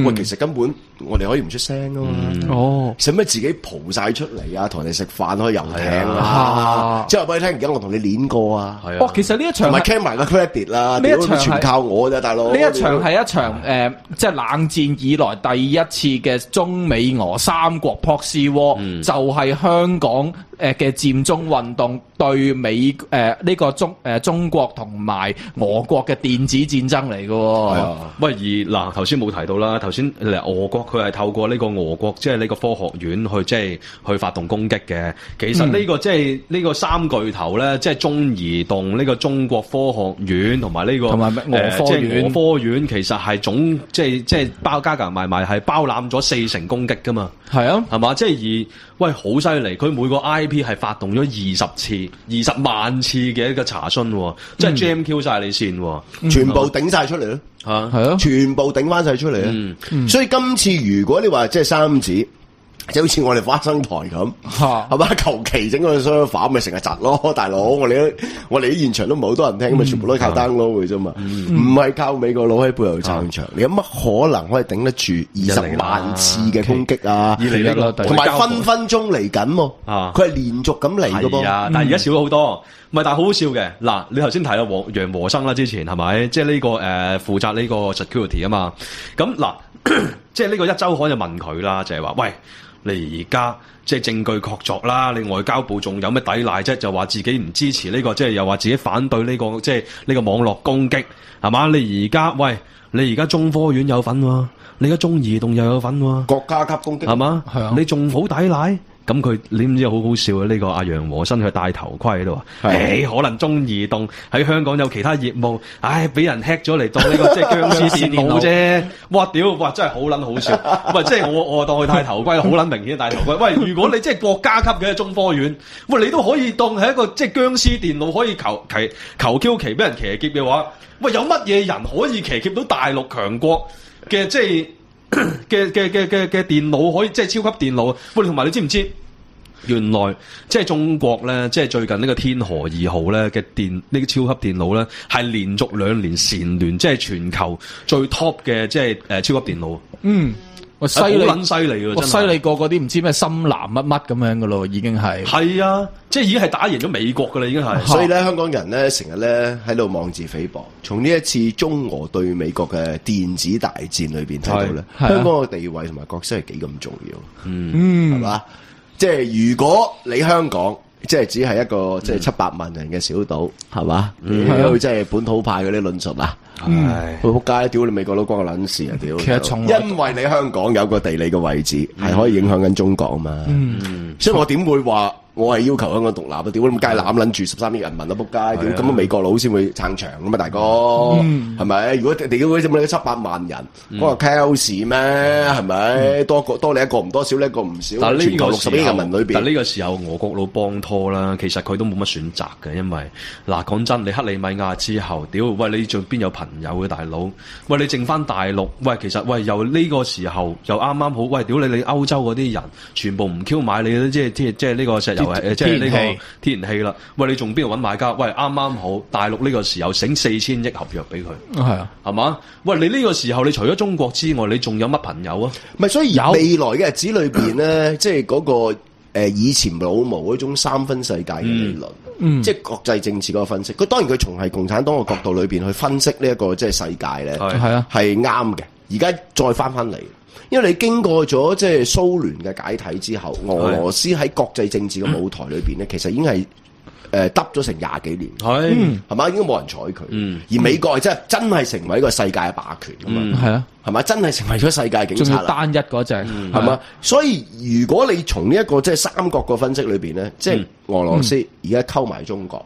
喂，其實根本我哋可以唔出聲噶嘛。哦，使乜自己蒲晒出嚟啊？同人哋食飯開遊艇啊！即係話俾你聽，而家我同你練過啊。係啊。其實呢一場唔係 claim 埋個 credit 啦，呢一場全靠我啫，大佬。呢一場係一場即係冷戰以來第一次嘅中美俄三國 proxy war，就係香港嘅佔中運動對美呢個中國同埋俄國嘅電子戰爭嚟嘅。係啊，喂，而嗱頭先冇提到啦，頭先俄國佢係透過呢個俄國即係呢個科學院去發動攻擊嘅。其實呢個即係呢個三巨頭咧，即係中移動、呢個中國科學院同埋呢個俄科院，俄科院其實係即係加埋係包攬咗40攻擊噶嘛。係啊，係嘛？即係喂，好犀利！佢每個 IP 係發動咗20萬次嘅一個查詢，即係 jam Q 晒你線，全部頂晒出嚟咯。係啊，全部頂翻晒出嚟啊！所以今次如果你話即係三子。就好似我哋花生台咁，係嘛？求其整個 server 咪成日窒咯，大佬！我哋啲現場都唔係好多人聽，咪全部都係靠 download 嘅啫嘛，唔係靠美國佬喺背後撐場。你有乜可能可以頂得住20萬次嘅攻擊啊？同埋分分鐘嚟緊喎，佢係連續咁嚟嘅噃。但係而家少咗好多，但係好好笑嘅。嗱，你頭先提到楊和生啦，之前係咪？即係呢個負責呢個 security 啊嘛。咁嗱，即係呢個一週刊就問佢啦，就係話喂。你而家即係證據確鑿啦，你外交部仲有咩抵賴啫？就話自己唔支持呢個，即係又話自己反對呢個，即係呢個網絡攻擊，係嘛？你而家中科院有份喎，你而家中移動又有份喎，國家級攻擊係嘛？係啊，你仲好抵賴？咁你唔知好好笑啊！呢個阿楊和新去戴頭盔喺度話，可能中移動喺香港有其他業務，俾人 hack 咗嚟當呢個即係僵屍電腦啫。哇屌！哇真係好撚好笑。喂，即係我當佢戴頭盔，好撚明顯戴頭盔。喂，如果你即係國家級嘅中科院，喂你都可以當係一個即係僵屍電腦，可以求 Q 其俾人騎劫嘅話，喂有乜嘢人可以騎劫到大陸強國嘅即係？嘅電腦可以即係超級電腦，喂，同埋你知唔知？原來即係中國咧，即係最近呢個天河2號咧嘅呢個超級電腦咧，係連續2年蟬聯即係全球最 top 嘅即係超級電腦。犀利，好撚犀利㗎，犀利過嗰啲唔知咩深藍乜乜咁樣㗎咯，已經係。係啊，即係已經係打贏咗美國㗎啦，已經係。所以咧，香港人咧成日咧喺度妄自菲薄。從呢一次中俄對美國嘅電子大戰裏邊睇到咧，香港嘅地位同埋角色係幾咁重要。係嘛？即係如果你香港即係只係一個即係700萬人嘅小島，係嘛？即係本土派嗰啲論述啊！佢仆街，屌你美國佬關我撚事啊！屌，其實因為你香港有個地理嘅位置係可以影響緊中國啊嘛，所以我點會話我係要求香港獨立啊？屌你咁街攬撚住13億人民都仆街，屌咁美國佬先會撐場噶嘛，大哥係咪？如果屌嗰啲咁700萬人，嗰個 chaos 咩？係咪多你一個唔多，少你一個唔少？但全球60億人民裏邊，但呢個時候俄國佬幫拖啦，其實佢都冇乜選擇嘅，因為嗱講真，你克里米亞之後，屌喂你仲邊有朋友嘅大佬？喂你剩翻大陸，喂其實喂又呢個時候又啱啱好，喂屌你歐洲嗰啲人全部唔 Q 買你即係呢個石油即係呢個天然氣啦。喂你仲邊度揾買家？喂啱啱好大陸呢個時候醒4000億合約俾佢，係啊，係嘛？喂你呢個時候你除咗中國之外，你仲有乜朋友啊？唔係，所以有未來嘅日子裏邊咧，即係嗰個以前老毛嗰種3分世界嘅理論，即係國際政治嗰個分析。佢當然佢從係共產黨嘅角度裏邊去分析呢一個即係世界咧，係啊，係啱嘅。而家再翻嚟，因為你經過咗即係蘇聯嘅解體之後，俄羅斯喺國際政治嘅舞台裏邊咧，其實已經係得咗成20幾年，係嘛？已經冇人睬佢，而美國係真係成為一個世界嘅霸權咁嘛，係啊，係嘛？真係成為咗世界警察，仲要單一嗰隻，係嘛？所以如果你從呢一個即係三國個分析裏邊咧，即係俄羅斯而家溝埋中國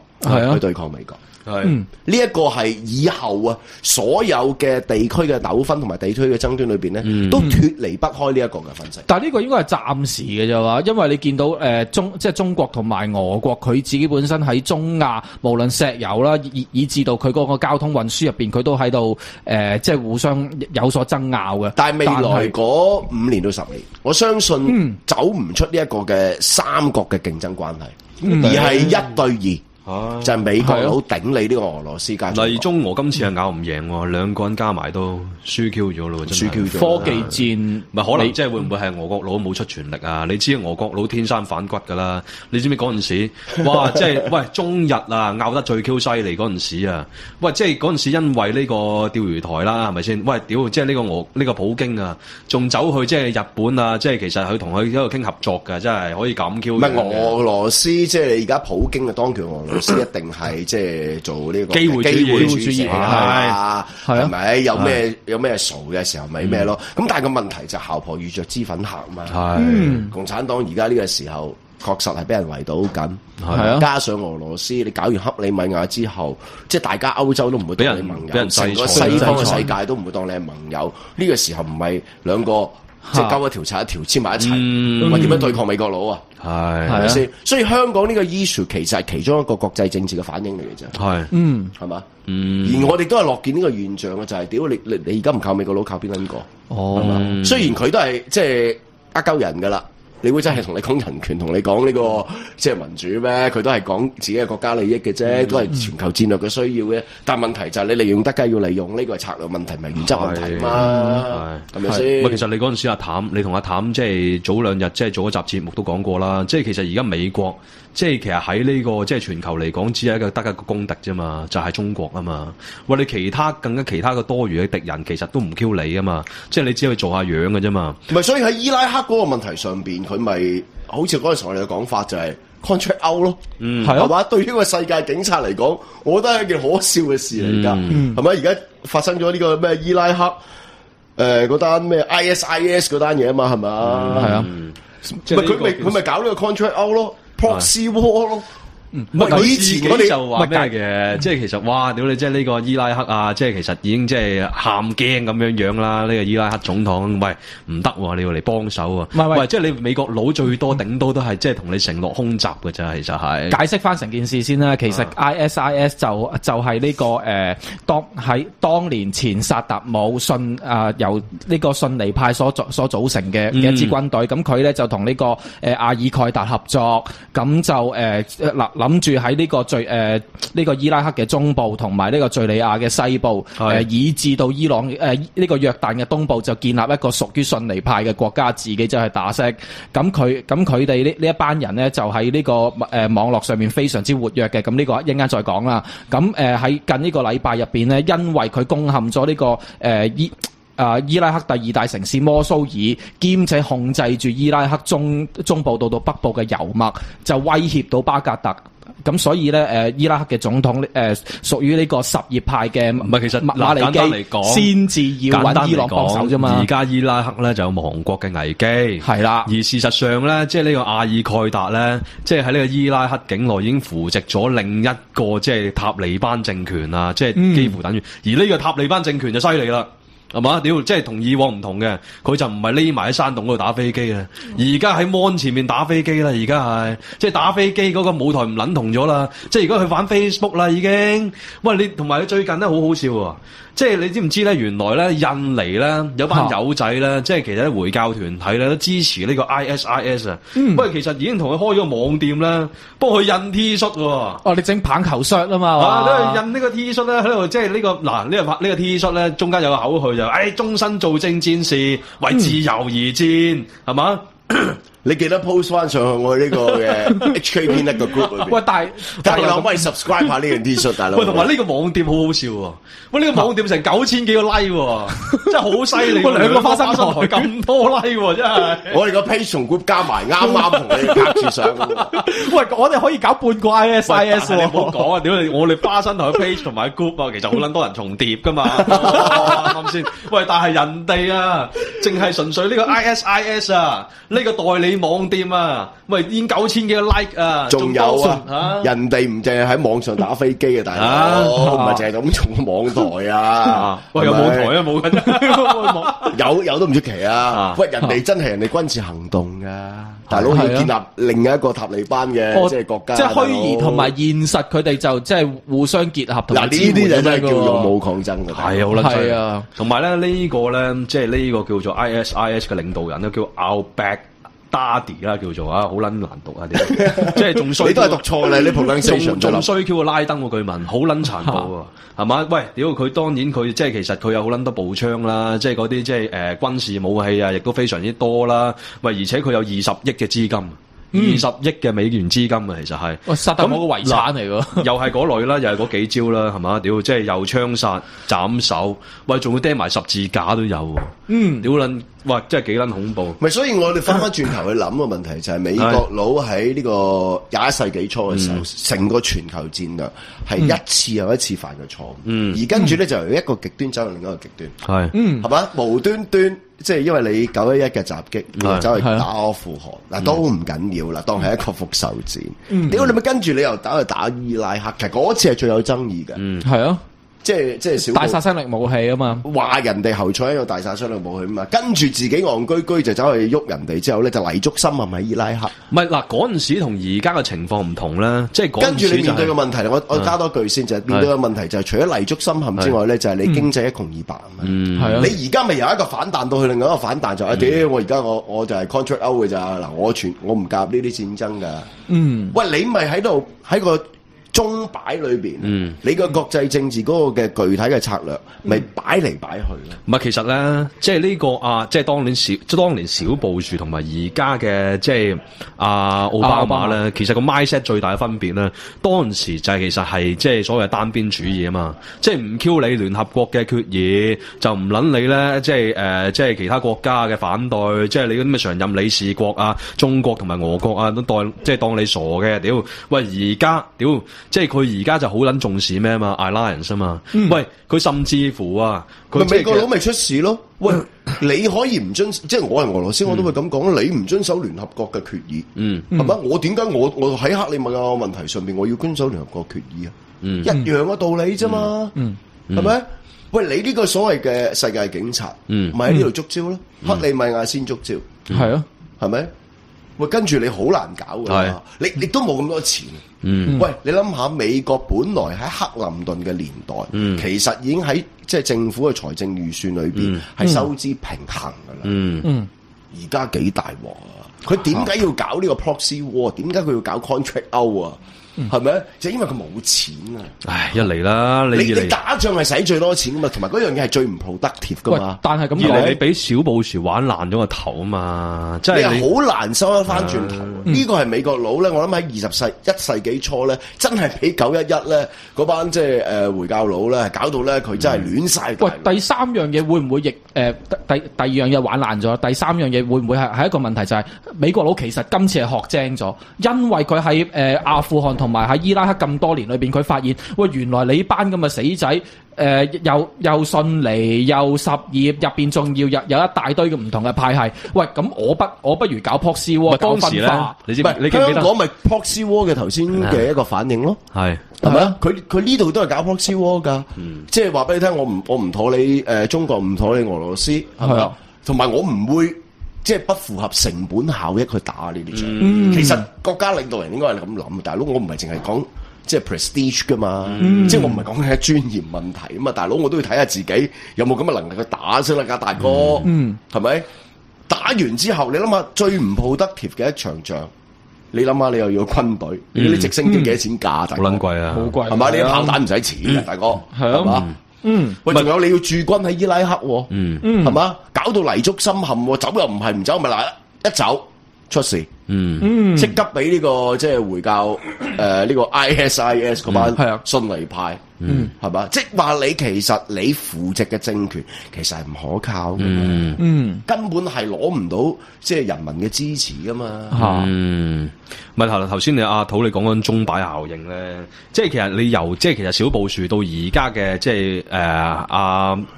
去對抗美國。呢一個係以後啊，所有嘅地區嘅糾紛同埋地區嘅爭端裏邊咧，都脫離不開呢一個嘅分析。但係呢個應該係暫時嘅啫嘛，因為你見到即係中國同埋俄國佢自己本身喺中亞，無論石油啦，以至到佢嗰個交通運輸入邊，佢都喺度即係互相有所爭拗嘅。但係未來嗰5年到10年，我相信走唔出呢一個嘅三國嘅競爭關係，而係1對2。就係美國佬頂你呢個俄羅斯加。例中俄今次係咬唔贏喎，兩個人加埋都輸 Q 咗咯，真係。輸 Q 咗。科技戰咪可能即係會唔會係俄國佬冇出全力啊？你知俄國佬天生反骨㗎啦，你知唔知嗰陣時？哇！即係喂中日啊拗得最 Q 犀利嗰陣時啊！喂，即係嗰陣時因為呢個釣魚台啦，係咪先？喂，屌！即係呢個普京啊，仲走去即係日本啊，即係其實佢同佢喺度傾合作㗎，真係可以咁 Q。唔係俄羅斯，即係你而家普京嘅當權俄羅斯一定係即係做呢個機會主義係咪？有咩傻嘅時候咪咩咯？咁但係個問題就姣婆遇着脂粉客嘛。共產黨而家呢個時候確實係俾人圍堵緊，加上俄羅斯你搞完克里米亞之後，即係大家歐洲都唔會當你盟友，成個西方嘅世界都唔會當你係盟友。呢個時候唔係兩個即係交一條柴一條黐埋一齊，話點樣對抗美國佬啊？係咪先？所以香港呢個 issue 其實係其中一個國際政治嘅反應嚟嘅啫。係嘛？而我哋都係樂見呢個現象嘅，就係屌你而家唔靠美國佬，靠邊撚個？係嘛？雖然佢都係即係鳩人噶啦。你會真係同你講人權，同你講呢個即係民主咩？佢都係講自己嘅國家利益嘅啫，都係全球戰略嘅需要嘅。但係問題就係你利用得梗係要利用，呢個係策略問題，唔係原則問題嘛？係咪先？其實你嗰陣時阿譚，你同阿譚即係早兩日即係做一集節目都講過啦。即係其實而家美國即係其實喺呢個即係全球嚟講，只係得一個公敵啫嘛，就係中國啊嘛。喂，你其他嘅多餘嘅敵人，其實都唔 Q 你啊嘛。即係你只係做下樣嘅啫嘛。唔係，所以喺伊拉克嗰個問題上邊，佢咪好似嗰陣時我哋嘅講法就係 contract out 咯，係嘛？對於個世界警察嚟講，我覺得係一件可笑嘅事嚟㗎，係咪？而家發生咗呢個咩伊拉克嗰單咩 ISIS 嗰單嘢啊嘛，係咪？係啊，佢咪搞呢個 contract out 咯，proxy war 咯。唔係以前我哋就話咩嘅，即係其實哇，屌你即係呢個伊拉克啊，即係其實已經即係喊驚咁樣樣啦。呢個伊拉克總統，喂唔得喎，你要嚟幫手啊！喂，即係你美國佬最多頂多都係即係同你承諾空襲嘅啫，其實係。解釋翻成件事先啦，其實 ISIS 就係呢個當年前薩達姆由呢個遜尼派所組成嘅一支軍隊，咁佢咧就同呢個阿爾蓋達合作，咁就諗住喺呢個呢個伊拉克嘅中部同埋呢個敘利亞嘅西部，以至到伊朗呢個約旦嘅東部就建立一個屬於遜尼派嘅國家，自己就去打骰。咁佢哋呢一班人呢，就喺呢個網絡上面非常之活躍嘅。咁呢個一陣間再講啦。咁喺近呢個禮拜入邊呢，因為佢攻陷咗呢個伊拉克第二大城市摩蘇爾，兼且控制住伊拉克中部到北部嘅油脈，就威脅到巴格達。咁所以咧，伊拉克嘅總統屬於呢個什葉派嘅，唔係其實馬里基先至要揾伊朗幫手啫嘛。而家伊拉克咧就有亡國嘅危機，係啦。而事實上咧，即係呢個阿爾蓋達咧，即係喺呢個伊拉克境內已經扶植咗另一個即係塔利班政權啊，即係幾乎等於。而呢個塔利班政權就犀利啦。係嘛？屌，即係同以往唔同嘅，佢就唔係匿埋喺山洞嗰度打飛機啊！而家喺 mon 前面打飛機啦，而家係即係打飛機嗰個舞台唔撚同咗啦！即係而家佢玩 Facebook 啦，已經。喂，你同埋你最近咧好好笑喎！即係你知唔知咧？原來咧印尼咧有班友仔咧，即係其實啲回教團體咧都支持呢個 ISIS 啊。不過其實已經同佢開咗個網店啦，幫佢印 T 恤喎。哦，你整棒球恤啊嘛？都印呢個 T 恤咧喺度，即係呢個嗱呢個 T 恤咧中間有個口號就終身做正戰士，為自由而戰，係嘛？你記得 post 翻上去我呢個嘅 HKP 一個 group 裏邊。喂，但係你可唔可以 subscribe 下呢樣 T 恤，大佬？喂，同埋呢個網店好好笑喎！喂，呢個網店成9000幾個 like 喎，真係好犀利！喂，兩個花生台咁多 like 喎，真係。我哋個 page 同 group 加埋啱啱同你夾住上。喂，我哋可以搞半個 ISIS 你唔好講啊！屌你，我哋花生台 page 同埋 group 啊，其實好撚多人重疊噶嘛，啱先？喂，但係人哋啊，淨係純粹呢個 ISIS 啊，呢個代理網店啊，喂，已經9000幾個 like 啊，仲有啊，人哋唔淨係喺網上打飛機啊，大佬，唔係淨係咁從網台啊，喂，有網台啊，冇緊，有都唔出奇啊，喂，人哋真係人哋軍事行動噶，大佬要建立另一個塔利班嘅即係國家，即係虛擬同埋現實，佢哋就即係互相結合。嗱，呢啲就真係叫勇武抗爭嘅，係好啦，係啊，同埋咧呢個咧，即係呢個叫做 ISIS 嘅領導人咧，叫 Daddy 啦，叫做啊，好撚難讀啊啲，即係仲衰。你都係讀錯啦，你 pronunciation 仲衰 Q 個拉登個據聞，好撚殘暴啊，係嘛？喂，屌佢當然佢即係其實佢有好撚多步槍啦，即係嗰啲即係軍事武器啊，亦都非常之多啦。喂，而且佢有20億嘅資金。20億嘅美元資金啊，其實係，喂，薩達姆個遺產嚟㗎，又係嗰類啦，又係嗰幾招啦，係嘛？屌，即係又槍殺、斬首，喂，仲要釘埋十字架都有，屌撚，哇，真係幾撚恐怖。咪所以我哋翻轉頭去諗個問題就係美國佬喺呢個21世紀初嘅時候，成個全球戰略係一次又一次犯嘅錯誤，而跟住咧就由一個極端走向另一個極端，係嘛？無端端。即係因為你911嘅襲擊，你就走去打阿富汗，嗱都唔緊要啦，當係一個復仇戰。屌你咪跟住你又走去打伊拉克，其實嗰次係最有爭議嘅。係啊。即係小大殺傷力武器啊嘛，話人哋侯賽因有大殺傷力武器啊嘛，跟住自己戇居居就走去喐人哋之後咧，就泥足深陷喺伊拉克。唔係嗱，嗰陣時同而家嘅情況唔同啦，即係跟住你面對嘅問題，我加多句先，就係面對嘅問題就係除咗泥足深陷之外咧，就係你經濟一窮二白啊嘛。係啊，你而家咪由一個反彈到去另外一個反彈，就屌我而家我就係 contract out 嘅咋嗱，我唔夾呢啲戰爭噶。喂，你咪喺度喺個鐘擺裏邊，你個國際政治嗰個嘅具體嘅策略，咪擺嚟擺去咯。唔係，其實咧，即係呢個即係當年小布殊同埋而家嘅即係奧巴馬咧，其實個 mindset 最大嘅分別咧，當時就係其實係即係所謂單邊主義啊嘛，即係唔 Q 你聯合國嘅決議，就唔撚你咧，即係其他國家嘅反對，即係你嗰啲咩常任理事國啊、中國同埋俄國啊，都當你傻嘅，屌！喂，而家屌！即係佢而家就好撚重視咩啊嘛 ，alliance 啊嘛。喂，佢甚至乎啊，佢美國佬咪出事咯。喂，你可以唔遵，即係我係俄羅斯，我都會咁講。你唔遵守聯合國嘅決議，係咪？我點解我喺克里米亞問題上邊我要遵守聯合國決議啊？一樣嘅道理啫嘛，係咪？喂，你呢個所謂嘅世界警察，咪喺呢度捉招咯？克里米亞先捉招，係啊，係咪？喂，跟住你好難搞㗎，你都冇咁多錢。喂，你諗下，美國本來喺克林頓嘅年代，其實已經喺即係政府嘅財政預算裏邊係收支平衡㗎啦。而家幾大鑊啊！佢點解要搞呢個 proxy war？ 點解佢要搞 contract out 啊？係咪？就因為佢冇錢啊！唉，一嚟啦，你打仗係使最多錢噶嘛，同埋嗰樣嘢係最唔 productive 噶嘛。但係咁講，你俾小布殊玩爛咗個頭啊嘛，即係你好難收得翻轉頭。呢個係美國佬咧，我諗喺21世紀初咧，真係俾911咧嗰班即係回教佬咧，搞到咧佢真係亂晒。喂，第三樣嘢會唔會第二樣嘢玩爛咗？第三樣嘢會唔會係一個問題？就係美國佬其實今次係學精咗，因為佢喺阿富汗同埋喺伊拉克咁多年裏邊，佢發現喂，原來你班咁嘅死仔，又遜尼又什葉，入邊仲要有一大堆嘅唔同嘅派系。喂，咁我不如搞 proxy war，搞分化。你記唔記得？香港咪 proxy war 嘅頭先嘅一個反應咯，係咪啊？佢呢度都係搞 proxy war 噶，即係話俾你聽，我唔妥你中國唔妥你俄羅斯，係咪啊？同埋我唔會。即係不符合成本效益去打呢啲仗。其實國家領導人應該係咁諗，大佬我唔係淨係講即係 prestige 噶嘛，即係我唔係講緊係尊嚴問題啊嘛，大佬我都要睇下自己有冇咁嘅能力去打先啦，大哥，係咪？打完之後，你諗下最唔 productive嘅一場仗，你諗下你又要軍隊，你直升機幾多錢價？好撚貴啊，好貴，係嘛？你啲炮彈唔使錢嘅，大哥，係嘛？喂，仲有你要駐軍喺伊拉克，係嘛？搞到泥足深陷，走又唔係，唔走咪嗱，一走出事，即刻俾呢個即係回教呢個 ISIS 嗰班遜尼派，係嘛？即係話你其實你扶植嘅政權其實係唔可靠嘅，根本係攞唔到即係人民嘅支持噶嘛。咪頭先你阿土你講緊鐘擺效應咧，即係其實你由即係其實小布殊到而家嘅即係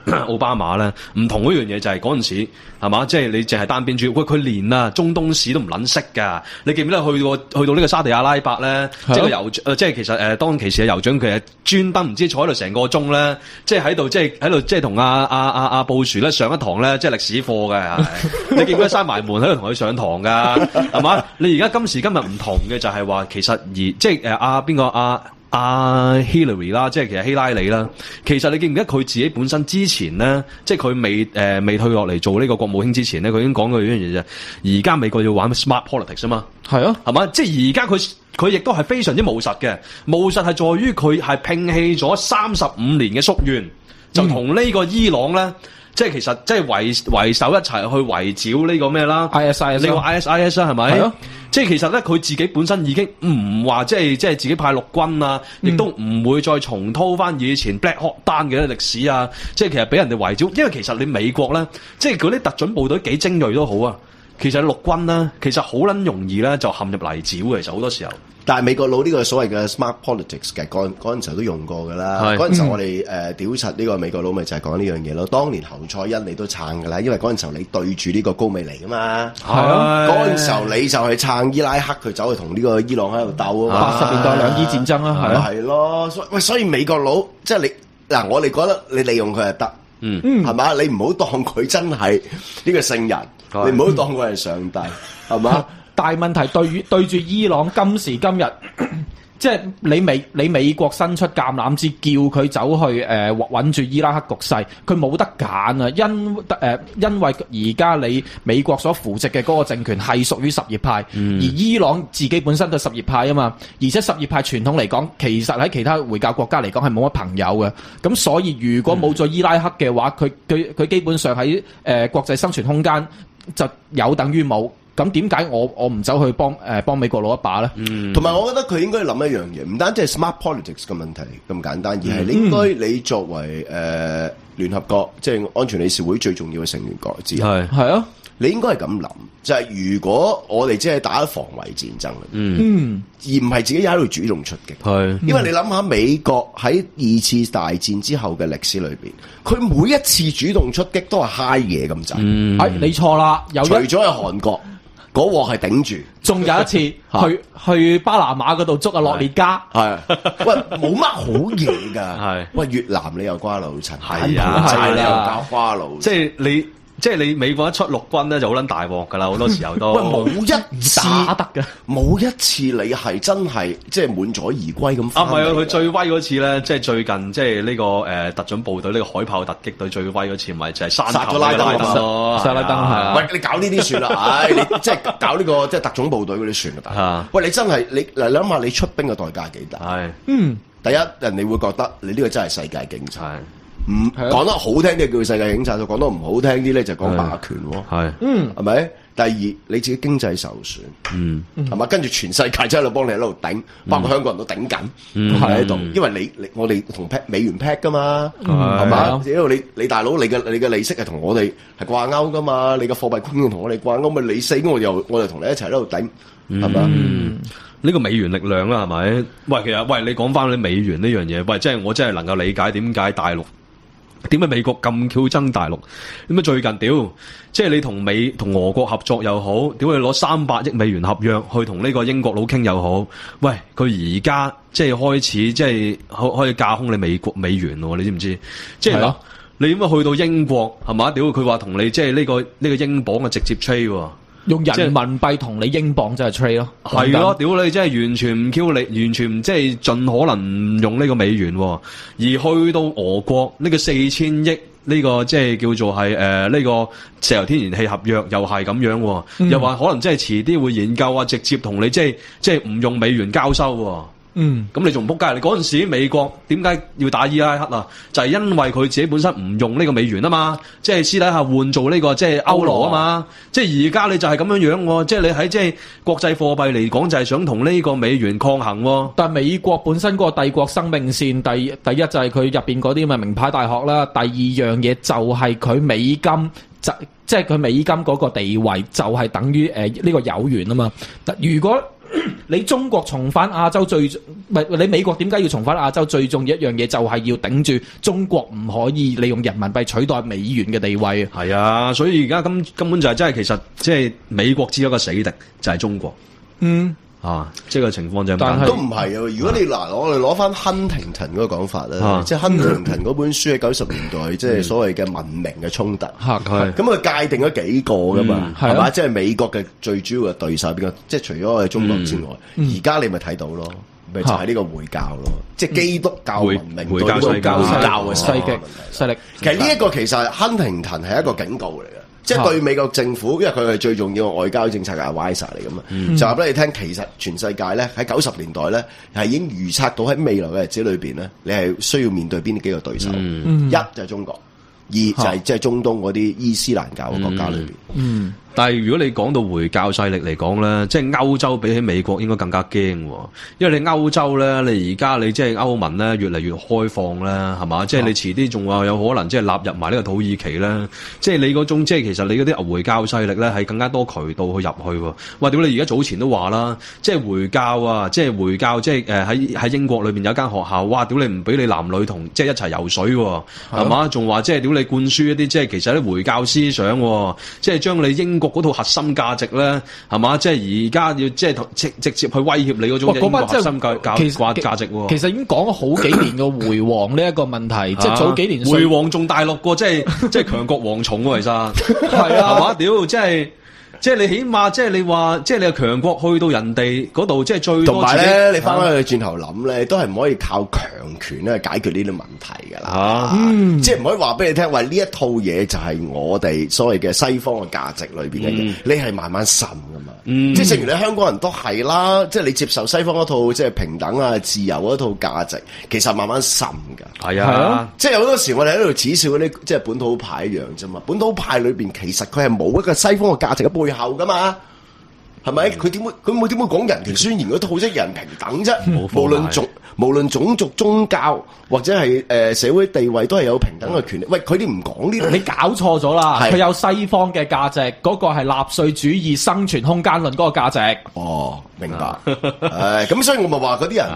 奧巴馬咧，唔同嗰樣嘢就係嗰陣時係嘛，即係你淨係單邊主義，喂佢連啊中東史都唔撚識㗎，你記唔記得去到呢個沙地阿拉伯咧，即係個酋即係其實當其時嘅酋長佢係專登唔知坐喺度成個鐘咧，即係喺度即係同阿布殊咧上一堂咧即係歷史課嘅，你記唔記得閂埋門喺度同佢上堂㗎係嘛？你而家今時今日唔同嘅就係話，其實即係邊個阿 Hillary 啦，即係其實希拉里啦。其實你記唔記得佢自己本身之前咧，即係佢未退落嚟做呢個國務卿之前咧，佢已經講過一樣嘢啫。而家美國要玩 smart politics 啊嘛，係啊，係嘛？即係而家佢亦都係非常之務實嘅，務實係在於佢係摒棄咗35年嘅夙願，就同呢個伊朗咧。即係其實即係圍手一齊去圍剿呢個咩啦 ISIS 呢個 ISIS 啦係咪？係咯。即係其實咧佢自己本身已經唔話即係自己派陸軍啊，亦都唔會再重蹈翻以前 Black Hawk Down嘅歷史啊。即係其實俾人哋圍剿，因為其實你美國咧，即係嗰啲特種部隊幾精鋭都好啊。其實陸軍咧，其實好撚容易咧就陷入泥沼嘅，其實好多時候。但係美國佬呢個所謂嘅 smart politics 嘅嗰陣時候都用過㗎啦。嗰陣時候我哋屌柒呢個美國佬咪就係講呢樣嘢咯。當年侯賽因你都撐㗎啦，因為嗰陣時候你對住呢個高美尼㗎嘛。係啊，嗰陣時候你就係撐伊拉克，佢走去同呢個伊朗喺度鬥啊嘛。80年代兩伊戰爭啦，係啊。係咯，所以美國佬即係你嗱，我哋覺得你利用佢係得，係嘛？你唔好當佢真係呢個聖人，你唔好當佢係上帝，係嘛？大問題對住伊朗今時今日，即係你美國伸出橄欖枝，叫佢走去穩住伊拉克局勢，佢冇得揀啊！因為而家你美國所扶植嘅嗰個政權係屬於什葉派，而伊朗自己本身都係什葉派啊嘛，而且什葉派傳統嚟講，其實喺其他回教國家嚟講係冇乜朋友嘅，咁所以如果冇咗伊拉克嘅話，佢基本上喺國際生存空間就有等於冇。咁點解我唔走去幫美國攞一把咧？同埋我覺得佢應該諗一樣嘢，唔單止係 smart politics 嘅問題咁簡單，而係應該你作為聯合國即係安全理事會最重要嘅成員國之一，係啊，你應該係咁諗，就係如果我哋即係打防衛戰爭，而唔係自己喺度主動出擊，因為你諗下美國喺2次大戰之後嘅歷史裏邊，佢每一次主動出擊都係嗨嘢咁滯，你錯啦，除咗係韓國。嗰鑊係頂住，仲有一次去巴拿馬嗰度捉阿洛列加，係喂冇乜好嘢㗎，係喂越南你又瓜老襯，係啊，你又搞瓜老，即係你美國一出陸軍咧就好撚大鑊㗎啦，好多時候都喂冇一次打得嘅，冇一次你係真係即係滿載而歸咁。唔係啊，佢最威嗰次咧，即係最近即係呢個特種部隊呢個海豹突擊隊最威嗰次，咪就係殺咗拉登咯，殺拉登係啊。喂，你搞呢啲算啦，唉，你即係搞呢個即係特種部隊嗰啲算啦，大佬。喂，你真係你嗱諗下，你出兵嘅代價幾大？係，第一人哋會覺得你呢個真係世界警察。講得好聽啲叫世界警察，就講得唔好聽啲咧就講霸權喎。係咪？第二你自己經濟受損，係嘛？跟住全世界真係喺度幫你喺度頂，包括香港人都頂緊，喺度。因為我哋同美元 peg 噶嘛，係嘛？因為你大佬你嘅利息係同我哋係掛鈎噶嘛，你嘅貨幣供應同我哋掛鈎，咪你死我哋同你一齊喺度頂，係嘛？呢個美元力量啦，係咪？喂，其實你講翻你美元呢樣嘢，喂，即係我真係能夠理解點解大陸。點解美國咁挑憎大陸？點解最近屌，即係你同俄國合作又好，屌你攞300億美元合約去同呢個英國佬傾又好，喂，佢而家即係開始即係可以架空你美元咯，你知唔知？即係咯，你點解去到英國係嘛？屌佢話同你即係呢個英鎊嘅直接 trade 喎。用人民幣同你英鎊真係 trade 咯，係咯，屌你真係完全唔 Q 你，完全即係盡可能唔用呢個美元，而去到俄國呢個4000億呢個即係叫做係呢個石油天然氣合約又係咁樣，又話可能即係遲啲會研究啊，直接同你即係唔用美元交收。咁你仲唔仆街？你嗰陣時美國點解要打伊拉克啊？就係因為佢自己本身唔用呢個美元啊嘛，即係私底下換做呢個即係歐羅啊嘛。即係而家你就係咁樣樣，即係你喺即係國際貨幣嚟講就係想同呢個美元抗衡。但係美國本身嗰個帝國生命線，第一就係佢入邊嗰啲咪名牌大學啦，第二樣嘢就係佢美金即係佢美金嗰個地位就係等於呢個有元啊嘛。如果你中國重返亞洲你美國點解要重返亞洲？最重要一樣嘢就係要頂住中國唔可以利用人民幣取代美元嘅地位。係啊，所以而家根本就係真係其實即係美國只有一個死敵就係中國。即係個情況就係，但係都唔係啊！如果你我哋攞翻亨廷頓嗰個講法咧，即係亨廷頓嗰本書喺90年代，即係所謂嘅文明嘅衝突。咁佢界定咗幾個噶嘛，係嘛？即係美國嘅最主要嘅對手邊個？即係除咗我哋中國之外，而家你咪睇到咯。咪就係呢個回教咯，即係基督教文明對回教嘅勢力。其實呢一個其實亨廷頓係一個警告嚟嘅。即係對美國政府，因為佢係最重要嘅外交政策嘅 advisor 嚟㗎嘛，就話俾你聽，其實全世界咧喺90年代咧係已經預測到喺未來嘅日子裏邊咧，你係需要面對邊幾個對手？一就係中國，二就係即係中東嗰啲伊斯蘭教嘅國家裏邊。但係如果你講到回教勢力嚟講咧，即係歐洲比起美國應該更加驚，因為你歐洲咧，你而家你即係歐盟咧越嚟越開放啦，係嘛？即係你遲啲仲話有可能即係納入埋呢個土耳其啦，即係你嗰種即係其實你嗰啲回教勢力咧係更加多渠道去入去喎。哇！屌你而家早前都話啦，即係回教啊，即係回教，即係喺英國裏邊有間學校，哇！屌你唔俾你男女同即係一齊游水喎，係嘛？仲話即係屌你灌輸一啲即係其實啲回教思想，即係將你英國嗰套核心價值咧，係嘛？即係而家要即係直接去威脅你嗰種英國核心價值喎。其實已經講咗好幾年嘅回王呢一個問題，即係早幾年回王仲大陸過，即係強國蝗蟲喎，其實係啊，係嘛？屌，即係你起碼即係你話，即係你係強國去到人哋嗰度，即係最多。同埋咧，你翻返去轉頭諗咧，都係唔可以靠強權咧解決呢啲問題㗎啦。即係唔可以話俾你聽，話呢一套嘢就係我哋所謂嘅西方嘅價值裏邊嘅嘢，你係慢慢滲㗎嘛。即係正如你香港人都係啦，即係你接受西方嗰套即係平等啊、自由嗰套價值，其實慢慢滲㗎。係啊，即係好多時我哋喺度恥笑嗰啲即係本土派一樣啫嘛。本土派裏邊其實佢係冇一個西方嘅價值嘅背後噶嘛，係咪？佢點會講人權宣言嗰套啫？人平等啫，無論種族、宗教或者係社會地位都係有平等嘅權利。喂，佢哋唔講呢啲，你搞錯咗啦！佢有西方嘅價值，嗰個係納粹主義生存空間論嗰個價值。哦，明白。咁所以我咪話嗰啲人。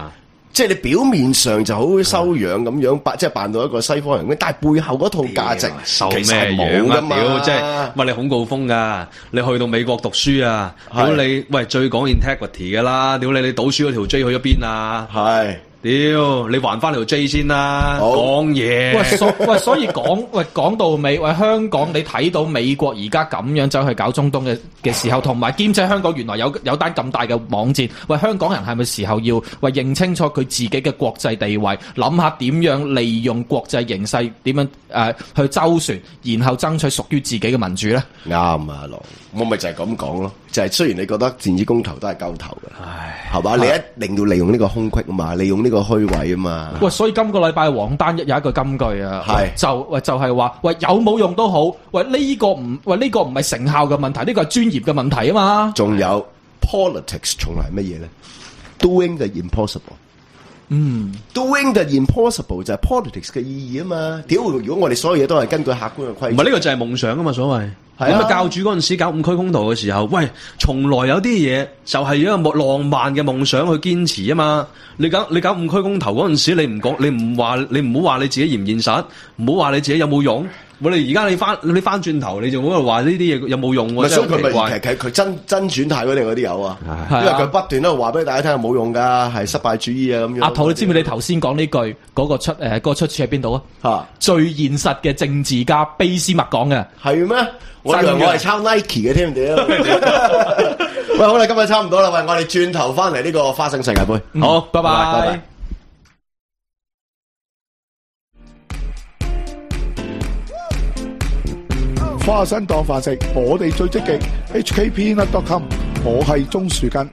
即係你表面上就好修養咁樣，即係扮到一個西方人，但係背後嗰套價值其實係冇噶嘛。即係喂，你恐高峰噶，你去到美國讀書啊，屌你喂最講 integrity 噶啦，屌你賭輸嗰條 J 去咗邊啊？係。屌，你還翻條 J 先啦，講嘢。所以講到尾，香港你睇到美國而家咁樣走去搞中東嘅時候，同埋兼且香港原來有單咁大嘅網戰，香港人係咪時候要認清楚佢自己嘅國際地位，諗下點樣利用國際形勢點樣去周旋，然後爭取屬於自己嘅民主咧？啱啊，羅，我咪就係咁講咯，就係雖然你覺得電子公投都係鳩頭嘅，係嘛？你一定要利用呢個空隙啊嘛，利用呢個虛位啊嘛。喂，所以今個禮拜黃單有一句金句啊，就係話，有冇用都好，呢個唔係成效嘅問題，呢個係專業嘅問題啊嘛。仲有 politics 從來係乜嘢咧 ？Doing the impossible。Doing the impossible 就係 politics 嘅意義啊嘛。屌，如果我哋所有嘢都係根據客觀嘅規矩，唔係呢個就係夢想啊嘛，所謂。咁啊！教主嗰陣時搞五區公投嘅時候，喂，從來有啲嘢就係一個浪漫嘅夢想去堅持啊嘛！你搞五區公投嗰陣時，你唔好話你自己現唔現實，唔好話你自己有冇用。我哋而家你翻轉頭，你就喺度話呢啲嘢有冇用？所以佢咪佢真轉態嗰啲有啊，因為佢不斷都話俾大家聽係冇用㗎，係失敗主義啊咁樣。阿陶，你知唔知你頭先講呢句嗰個出處喺邊度啊？最現實嘅政治家卑斯麥講嘅係咩？我以為我係抄 Nike 嘅添，屌！喂，好啦，今日差唔多啦，喂，我哋轉頭翻嚟呢個花生世界盃。好，拜拜。花生當飯食，我哋最積極。HKpeanut.com， 我係鍾樹根。